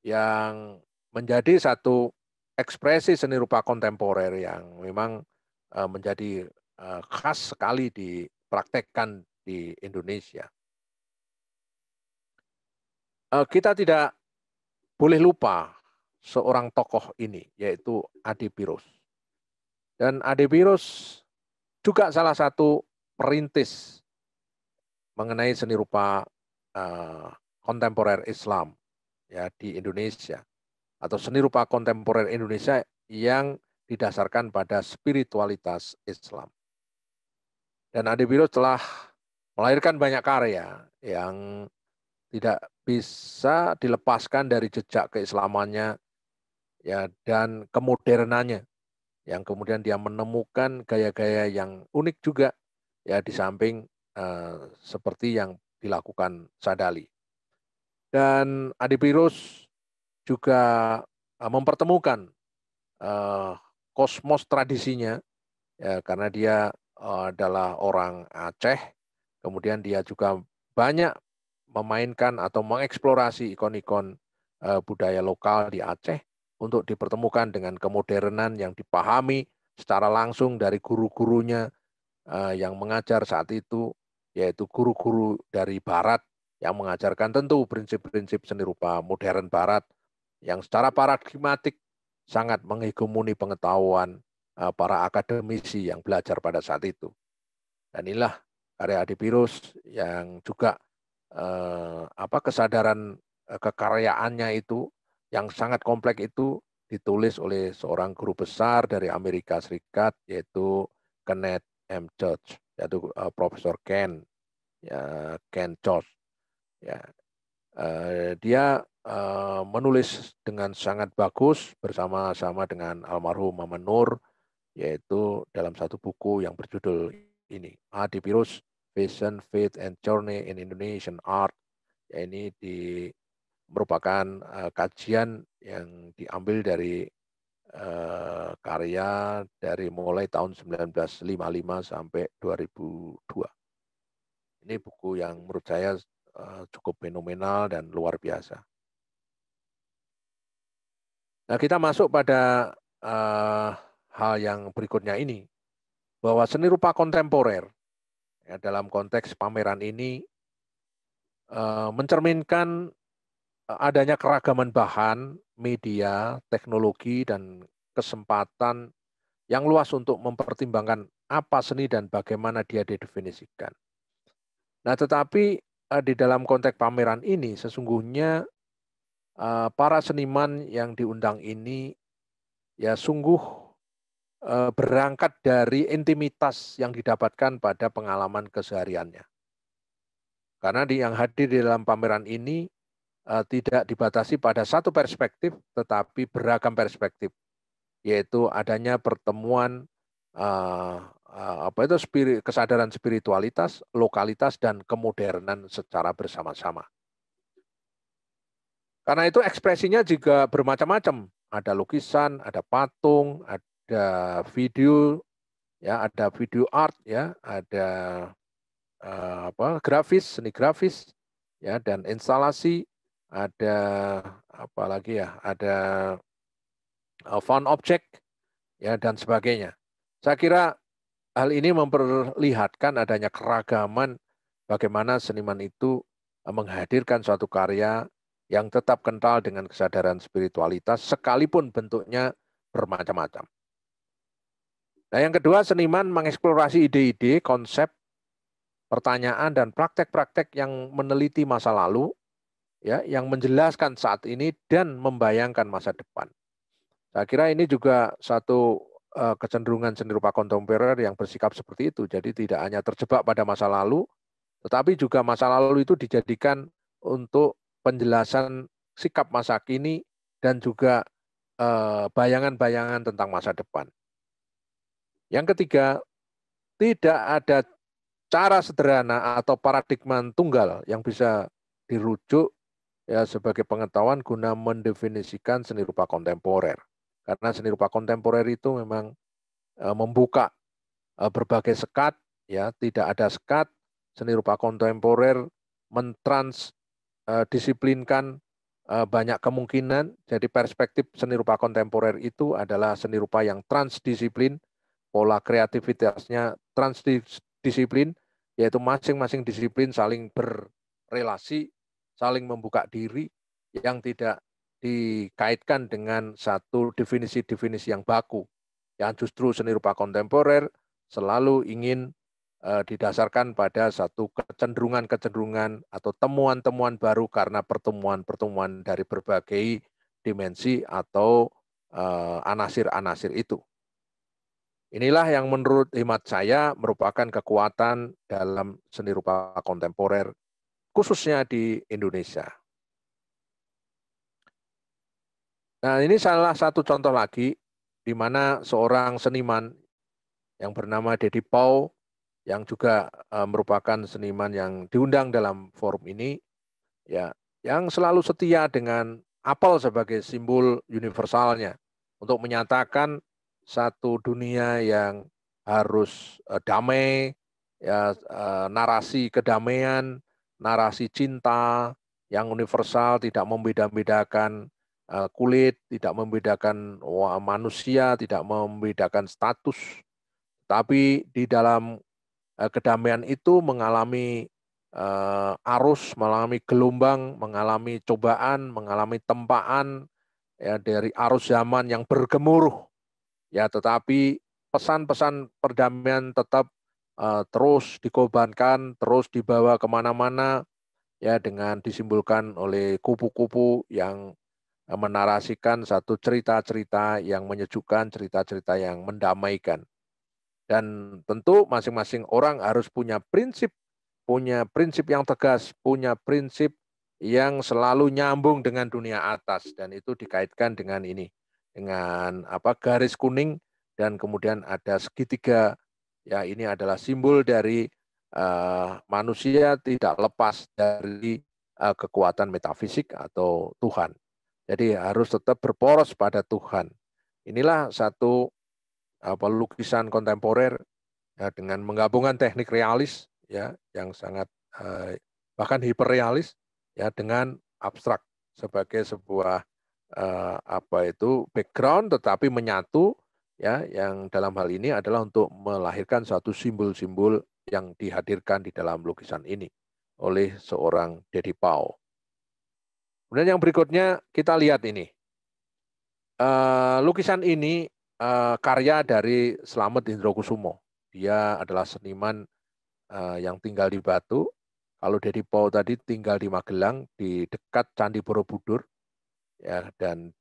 yang menjadi satu ekspresi seni rupa kontemporer yang memang menjadi khas sekali dipraktekkan di Indonesia. Kita tidak boleh lupa seorang tokoh ini, yaitu Ade Birus. Dan Ade Birus juga salah satu perintis mengenai seni rupa kontemporer Islam ya di Indonesia, atau seni rupa kontemporer Indonesia yang didasarkan pada spiritualitas Islam. Dan Ade Birus telah melahirkan banyak karya yang tidak bisa dilepaskan dari jejak keislamannya ya dan kemodernannya, yang kemudian dia menemukan gaya-gaya yang unik juga ya di samping seperti yang dilakukan Sadali. Dan Ade Birus juga mempertemukan kosmos tradisinya ya, karena dia adalah orang Aceh, kemudian dia juga banyak memainkan atau mengeksplorasi ikon-ikon budaya lokal di Aceh untuk dipertemukan dengan kemodernan yang dipahami secara langsung dari guru-gurunya yang mengajar saat itu, yaitu guru-guru dari Barat yang mengajarkan tentu prinsip-prinsip seni rupa modern Barat yang secara paradigmatik sangat menghegemoni pengetahuan para akademisi yang belajar pada saat itu. Dan inilah karya Ade Birus yang juga kesadaran kekaryaannya itu yang sangat kompleks itu ditulis oleh seorang guru besar dari Amerika Serikat, yaitu Kenneth M. Church, yaitu Profesor Ken Church. Ya, dia menulis dengan sangat bagus bersama-sama dengan almarhum Mama Nur, yaitu dalam satu buku yang berjudul ini, Ade Birus, Vision, Faith, and Journey in Indonesian Art. Ya, ini merupakan kajian yang diambil dari karya dari mulai tahun 1955 sampai 2002. Ini buku yang menurut saya cukup fenomenal dan luar biasa. Nah, kita masuk pada hal yang berikutnya ini, bahwa seni rupa kontemporer ya, dalam konteks pameran ini mencerminkan adanya keragaman bahan, media, teknologi, dan kesempatan yang luas untuk mempertimbangkan apa seni dan bagaimana dia didefinisikan. Nah, tetapi di dalam konteks pameran ini sesungguhnya para seniman yang diundang ini ya sungguh berangkat dari intimitas yang didapatkan pada pengalaman kesehariannya. Karena yang hadir di dalam pameran ini tidak dibatasi pada satu perspektif, tetapi beragam perspektif, yaitu adanya pertemuan kesadaran spiritualitas, lokalitas, dan kemodernan secara bersama-sama. Karena itu ekspresinya juga bermacam-macam. Ada lukisan, ada patung, ada video, ya, ada video art, ya, ada seni grafis, ya, dan instalasi. Ada apa lagi ya? Ada found object, ya, dan sebagainya. Saya kira hal ini memperlihatkan adanya keragaman bagaimana seniman itu menghadirkan suatu karya yang tetap kental dengan kesadaran spiritualitas sekalipun bentuknya bermacam-macam. Nah, yang kedua, seniman mengeksplorasi ide-ide, konsep, pertanyaan, dan praktek-praktek yang meneliti masa lalu, ya, yang menjelaskan saat ini dan membayangkan masa depan. Saya kira ini juga satu kecenderungan seni rupa kontemporer yang bersikap seperti itu. Jadi tidak hanya terjebak pada masa lalu, Tetapi juga masa lalu itu dijadikan untuk penjelasan sikap masa kini dan juga bayangan-bayangan tentang masa depan. Yang ketiga, tidak ada cara sederhana atau paradigma tunggal yang bisa dirujuk ya sebagai pengetahuan guna mendefinisikan seni rupa kontemporer. Karena seni rupa kontemporer itu memang membuka berbagai sekat, ya tidak ada sekat. Seni rupa kontemporer mentransdisiplinkan banyak kemungkinan. Jadi perspektif seni rupa kontemporer itu adalah seni rupa yang transdisiplin, pola kreativitasnya transdisiplin, yaitu masing-masing disiplin saling berrelasi, saling membuka diri, yang tidak dikaitkan dengan satu definisi-definisi yang baku. Yang justru seni rupa kontemporer selalu ingin didasarkan pada satu kecenderungan-kecenderungan atau temuan-temuan baru karena pertemuan-pertemuan dari berbagai dimensi atau anasir-anasir itu. Inilah yang menurut hemat saya merupakan kekuatan dalam seni rupa kontemporer, khususnya di Indonesia. Nah, ini salah satu contoh lagi di mana seorang seniman yang bernama Dedi Pau, yang juga merupakan seniman yang diundang dalam forum ini, ya, yang selalu setia dengan apel sebagai simbol universalnya untuk menyatakan satu dunia yang harus damai, ya, narasi kedamaian, narasi cinta yang universal, tidak membeda-bedakan kulit, tidak membedakan manusia, tidak membedakan status, tapi di dalam kedamaian itu mengalami arus, mengalami gelombang, mengalami cobaan, mengalami tempaan ya dari arus zaman yang bergemuruh. Ya, tetapi pesan-pesan perdamaian tetap terus dikobarkan, terus dibawa kemana-mana ya dengan disimbolkan oleh kupu-kupu yang menarasikan satu cerita-cerita yang menyejukkan, cerita-cerita yang mendamaikan. Dan tentu masing-masing orang harus punya prinsip yang tegas, punya prinsip yang selalu nyambung dengan dunia atas, dan itu dikaitkan dengan ini, dengan garis kuning dan kemudian ada segitiga. Ya, ini adalah simbol dari manusia tidak lepas dari kekuatan metafisik atau Tuhan. Jadi harus tetap berporos pada Tuhan. Inilah satu lukisan kontemporer ya, dengan menggabungkan teknik realis ya yang sangat bahkan hiperrealis ya dengan abstrak sebagai sebuah background tetapi menyatu ya, yang dalam hal ini adalah untuk melahirkan suatu simbol-simbol yang dihadirkan di dalam lukisan ini oleh seorang Dedi Pau. Kemudian yang berikutnya kita lihat ini. Lukisan ini karya dari Slamet Indrokusumo. Dia adalah seniman yang tinggal di Batu. Kalau Dedi Pau tadi tinggal di Magelang, di dekat Candi Borobudur. Ya, dan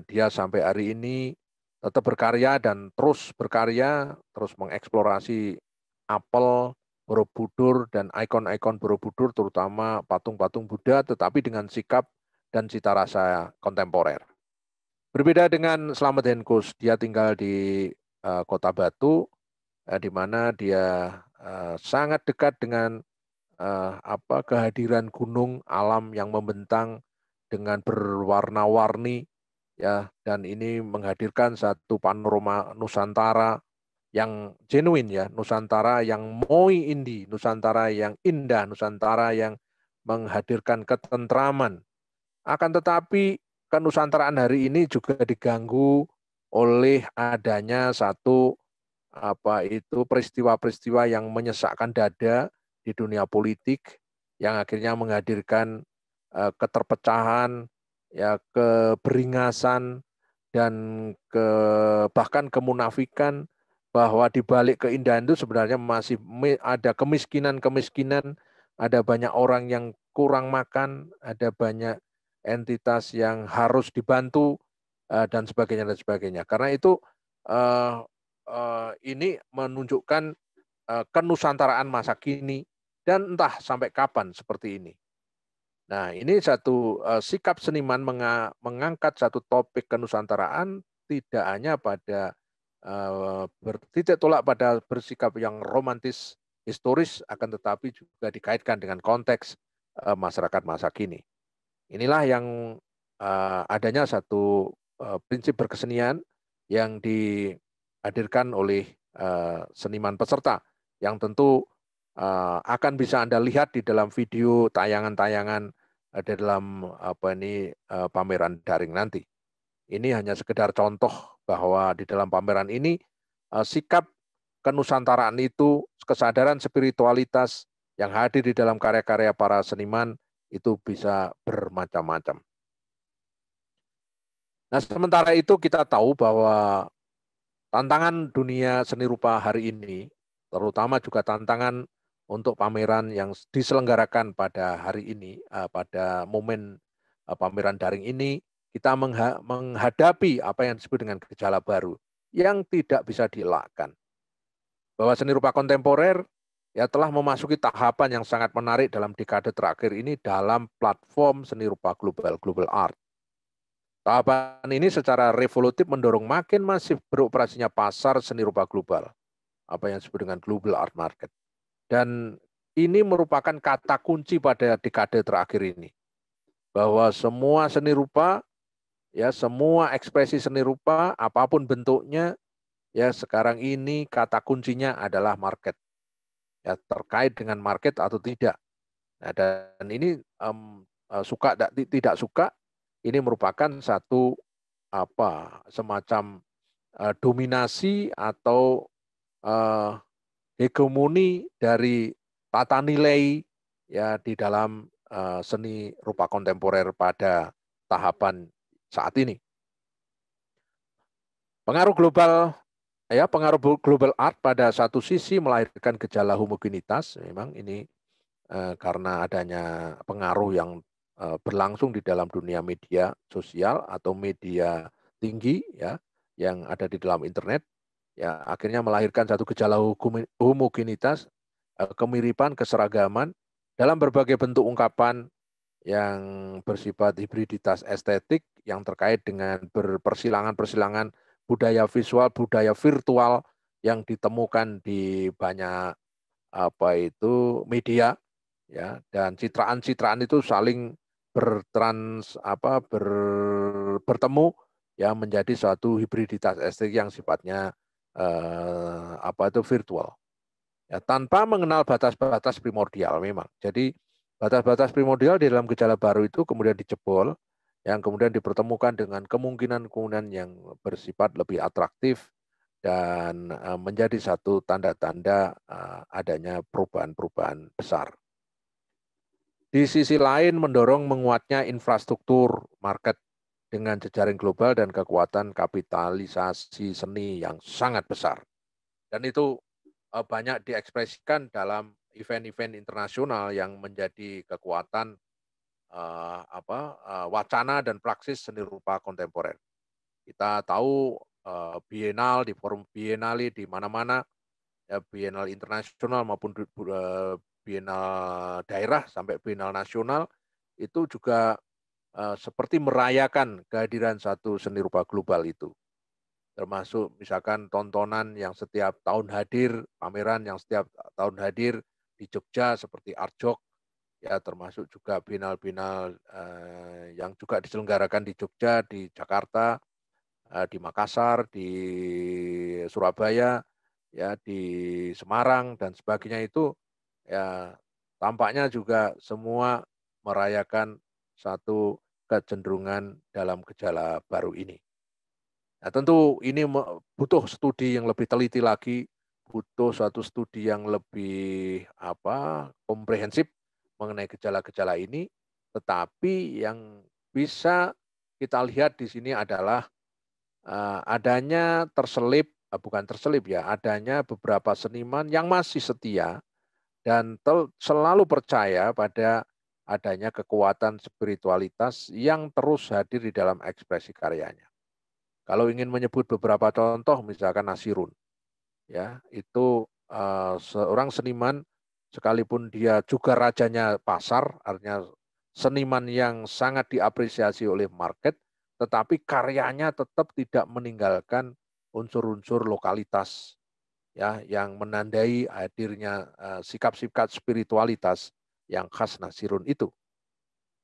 dia sampai hari ini tetap berkarya dan terus berkarya, terus mengeksplorasi apel Borobudur dan ikon-ikon Borobudur, terutama patung-patung Buddha, tetapi dengan sikap dan cita rasa kontemporer. Berbeda dengan Slamet Henkus, dia tinggal di Kota Batu, di mana dia sangat dekat dengan kehadiran gunung alam yang membentang dengan berwarna-warni ya, dan ini menghadirkan satu panorama Nusantara yang genuine ya, Nusantara yang moi indi, Nusantara yang indah, Nusantara yang menghadirkan ketentraman. Akan tetapi kenusantaraan hari ini juga diganggu oleh adanya satu peristiwa-peristiwa yang menyesakkan dada di dunia politik yang akhirnya menghadirkan keterpecahan, ya keberingasan dan bahkan kemunafikan, bahwa di balik keindahan itu sebenarnya masih ada kemiskinan-kemiskinan, ada banyak orang yang kurang makan, ada banyak entitas yang harus dibantu dan sebagainya dan sebagainya. Karena itu ini menunjukkan kenusantaraan masa kini dan entah sampai kapan seperti ini. Nah, ini satu sikap seniman mengangkat satu topik kenusantaraan tidak hanya pada bertitik tolak pada bersikap yang romantis historis, akan tetapi juga dikaitkan dengan konteks masyarakat masa kini. Inilah yang adanya satu prinsip berkesenian yang dihadirkan oleh seniman peserta, yang tentu akan bisa Anda lihat di dalam video tayangan-tayangan di dalam pameran daring nanti. Ini hanya sekedar contoh bahwa di dalam pameran ini sikap kenusantaraan itu, kesadaran spiritualitas yang hadir di dalam karya-karya para seniman itu bisa bermacam-macam. Nah, sementara itu kita tahu bahwa tantangan dunia seni rupa hari ini, terutama juga tantangan untuk pameran yang diselenggarakan pada hari ini, pada momen pameran daring ini, kita menghadapi apa yang disebut dengan gejala baru yang tidak bisa dielakkan. Bahwa seni rupa kontemporer ya telah memasuki tahapan yang sangat menarik dalam dekade terakhir ini dalam platform seni rupa global art. Tahapan ini secara revolutif mendorong makin masif beroperasinya pasar seni rupa global, apa yang disebut dengan global art market. Dan ini merupakan kata kunci pada dekade terakhir ini, bahwa semua seni rupa, ya semua ekspresi seni rupa, apapun bentuknya, ya sekarang ini kata kuncinya adalah market, ya terkait dengan market atau tidak. Nah, dan ini suka tidak suka, ini merupakan satu semacam dominasi atau hegemoni dari tata nilai ya di dalam seni rupa kontemporer pada tahapan saat ini. Pengaruh global art pada satu sisi melahirkan gejala homogenitas, memang ini karena adanya pengaruh yang berlangsung di dalam dunia media sosial atau media tinggi ya yang ada di dalam internet, ya akhirnya melahirkan satu gejala homogenitas, kemiripan, keseragaman dalam berbagai bentuk ungkapan yang bersifat hibriditas estetik yang terkait dengan persilangan-persilangan budaya visual, budaya virtual yang ditemukan di banyak media, ya, dan citraan-citraan itu saling bertemu ya menjadi suatu hibriditas estetik yang sifatnya virtual. Ya, tanpa mengenal batas-batas primordial memang. Jadi batas-batas primordial di dalam gejala baru itu kemudian dijebol, yang kemudian dipertemukan dengan kemungkinan-kemungkinan yang bersifat lebih atraktif dan menjadi satu tanda-tanda adanya perubahan-perubahan besar. Di sisi lain mendorong menguatnya infrastruktur market dengan jejaring global dan kekuatan kapitalisasi seni yang sangat besar. Dan itu banyak diekspresikan dalam event-event internasional yang menjadi kekuatan wacana dan praksis seni rupa kontemporer. Kita tahu bienal, di forum bienale di mana-mana, ya, bienal internasional maupun bienal daerah sampai bienal nasional itu juga seperti merayakan kehadiran satu seni rupa global itu. Termasuk misalkan tontonan yang setiap tahun hadir, pameran yang setiap tahun hadir di Jogja seperti Artjok, ya termasuk juga bienal-bienal yang juga diselenggarakan di Jogja, di Jakarta, di Makassar, di Surabaya, ya di Semarang dan sebagainya itu ya tampaknya juga semua merayakan satu kecenderungan dalam gejala baru ini. Nah, tentu ini butuh studi yang lebih teliti lagi, butuh suatu studi yang lebih komprehensif mengenai gejala-gejala ini, tetapi yang bisa kita lihat di sini adalah adanya adanya beberapa seniman yang masih setia dan selalu percaya pada adanya kekuatan spiritualitas yang terus hadir di dalam ekspresi karyanya. Kalau ingin menyebut beberapa contoh, misalkan Nasirun, ya itu seorang seniman sekalipun dia juga rajanya pasar, artinya seniman yang sangat diapresiasi oleh market, tetapi karyanya tetap tidak meninggalkan unsur-unsur lokalitas ya yang menandai hadirnya sikap-sikap spiritualitas yang khas Nasirun itu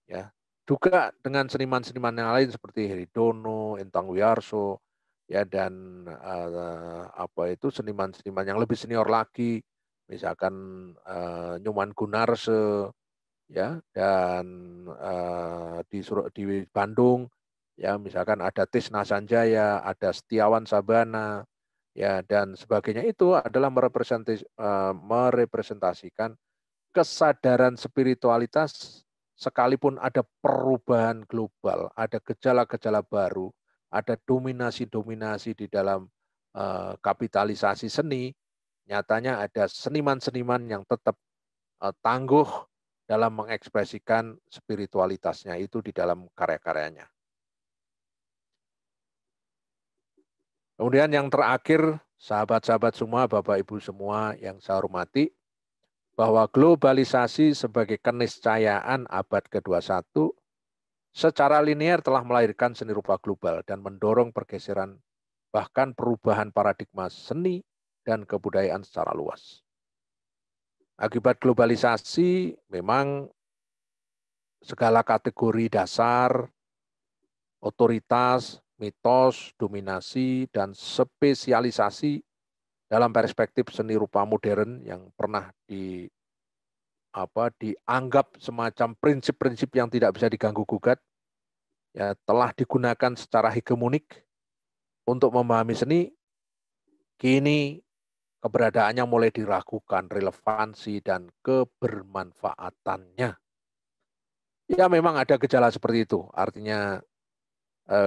ya. Juga dengan seniman-seniman yang lain seperti Heri Dono, Entang Wiyarso ya dan apa itu seniman-seniman yang lebih senior lagi misalkan Nyoman Gunarse ya dan di Bandung ya misalkan ada Tisna Sanjaya, ada Setiawan Sabana ya dan sebagainya itu adalah merepresentasikan kesadaran spiritualitas sekalipun ada perubahan global, ada gejala-gejala baru, ada dominasi-dominasi di dalam kapitalisasi seni, nyatanya ada seniman-seniman yang tetap tangguh dalam mengekspresikan spiritualitasnya itu di dalam karya-karyanya. Kemudian yang terakhir, sahabat-sahabat semua, Bapak Ibu semua yang saya hormati, bahwa globalisasi sebagai keniscayaan abad ke-21 secara linear telah melahirkan seni rupa global dan mendorong pergeseran bahkan perubahan paradigma seni dan kebudayaan secara luas. Akibat globalisasi memang segala kategori dasar, otoritas, mitos, dominasi, dan spesialisasi dalam perspektif seni rupa modern yang pernah dianggap semacam prinsip-prinsip yang tidak bisa diganggu gugat, ya telah digunakan secara hegemonik untuk memahami seni, kini keberadaannya mulai diragukan relevansi dan kebermanfaatannya. Ya memang ada gejala seperti itu, artinya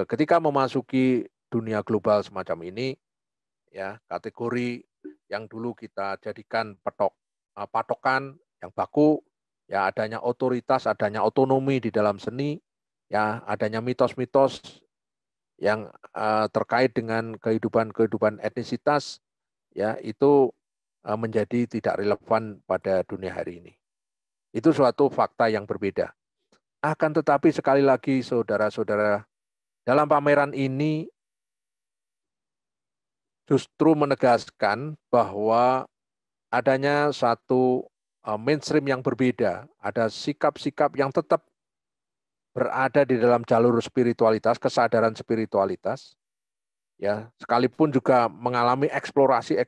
ketika memasuki dunia global semacam ini, ya kategori yang dulu kita jadikan patokan yang baku, ya adanya otoritas, adanya otonomi di dalam seni, ya adanya mitos-mitos yang terkait dengan kehidupan etnisitas, ya itu menjadi tidak relevan pada dunia hari ini. Itu suatu fakta yang berbeda. Akan tetapi sekali lagi saudara-saudara, dalam pameran ini justru menegaskan bahwa adanya satu mainstream yang berbeda, ada sikap-sikap yang tetap berada di dalam jalur spiritualitas, kesadaran spiritualitas, ya sekalipun juga mengalami eksplorasi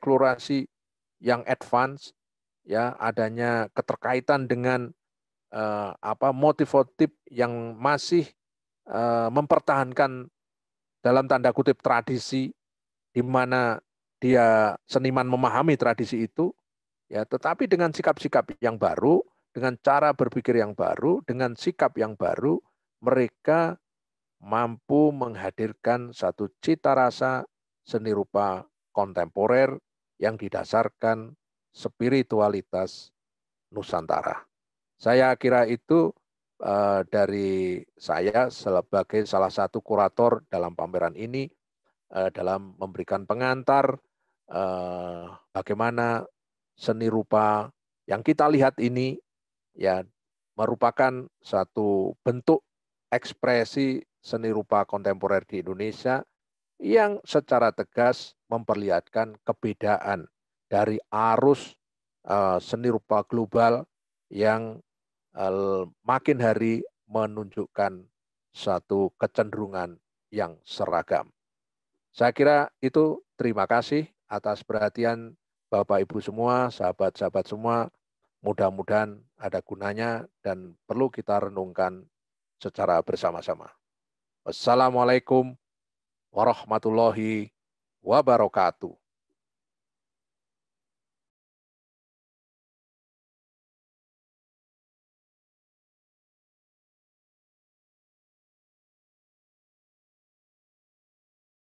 yang advance, ya adanya keterkaitan dengan motif-motif yang masih mempertahankan dalam tanda kutip tradisi, di mana dia seniman memahami tradisi itu, ya tetapi dengan sikap-sikap yang baru, dengan cara berpikir yang baru, dengan sikap yang baru, mereka mampu menghadirkan satu cita rasa seni rupa kontemporer yang didasarkan spiritualitas Nusantara. Saya kira itu dari saya sebagai salah satu kurator dalam pameran ini dalam memberikan pengantar bagaimana seni rupa yang kita lihat ini ya merupakan satu bentuk ekspresi seni rupa kontemporer di Indonesia yang secara tegas memperlihatkan kebedaan dari arus seni rupa global yang makin hari menunjukkan satu kecenderungan yang seragam. Saya kira itu. Terima kasih atas perhatian Bapak Ibu semua, sahabat-sahabat semua. Mudah-mudahan ada gunanya dan perlu kita renungkan secara bersama-sama. Wassalamualaikum warahmatullahi wabarakatuh.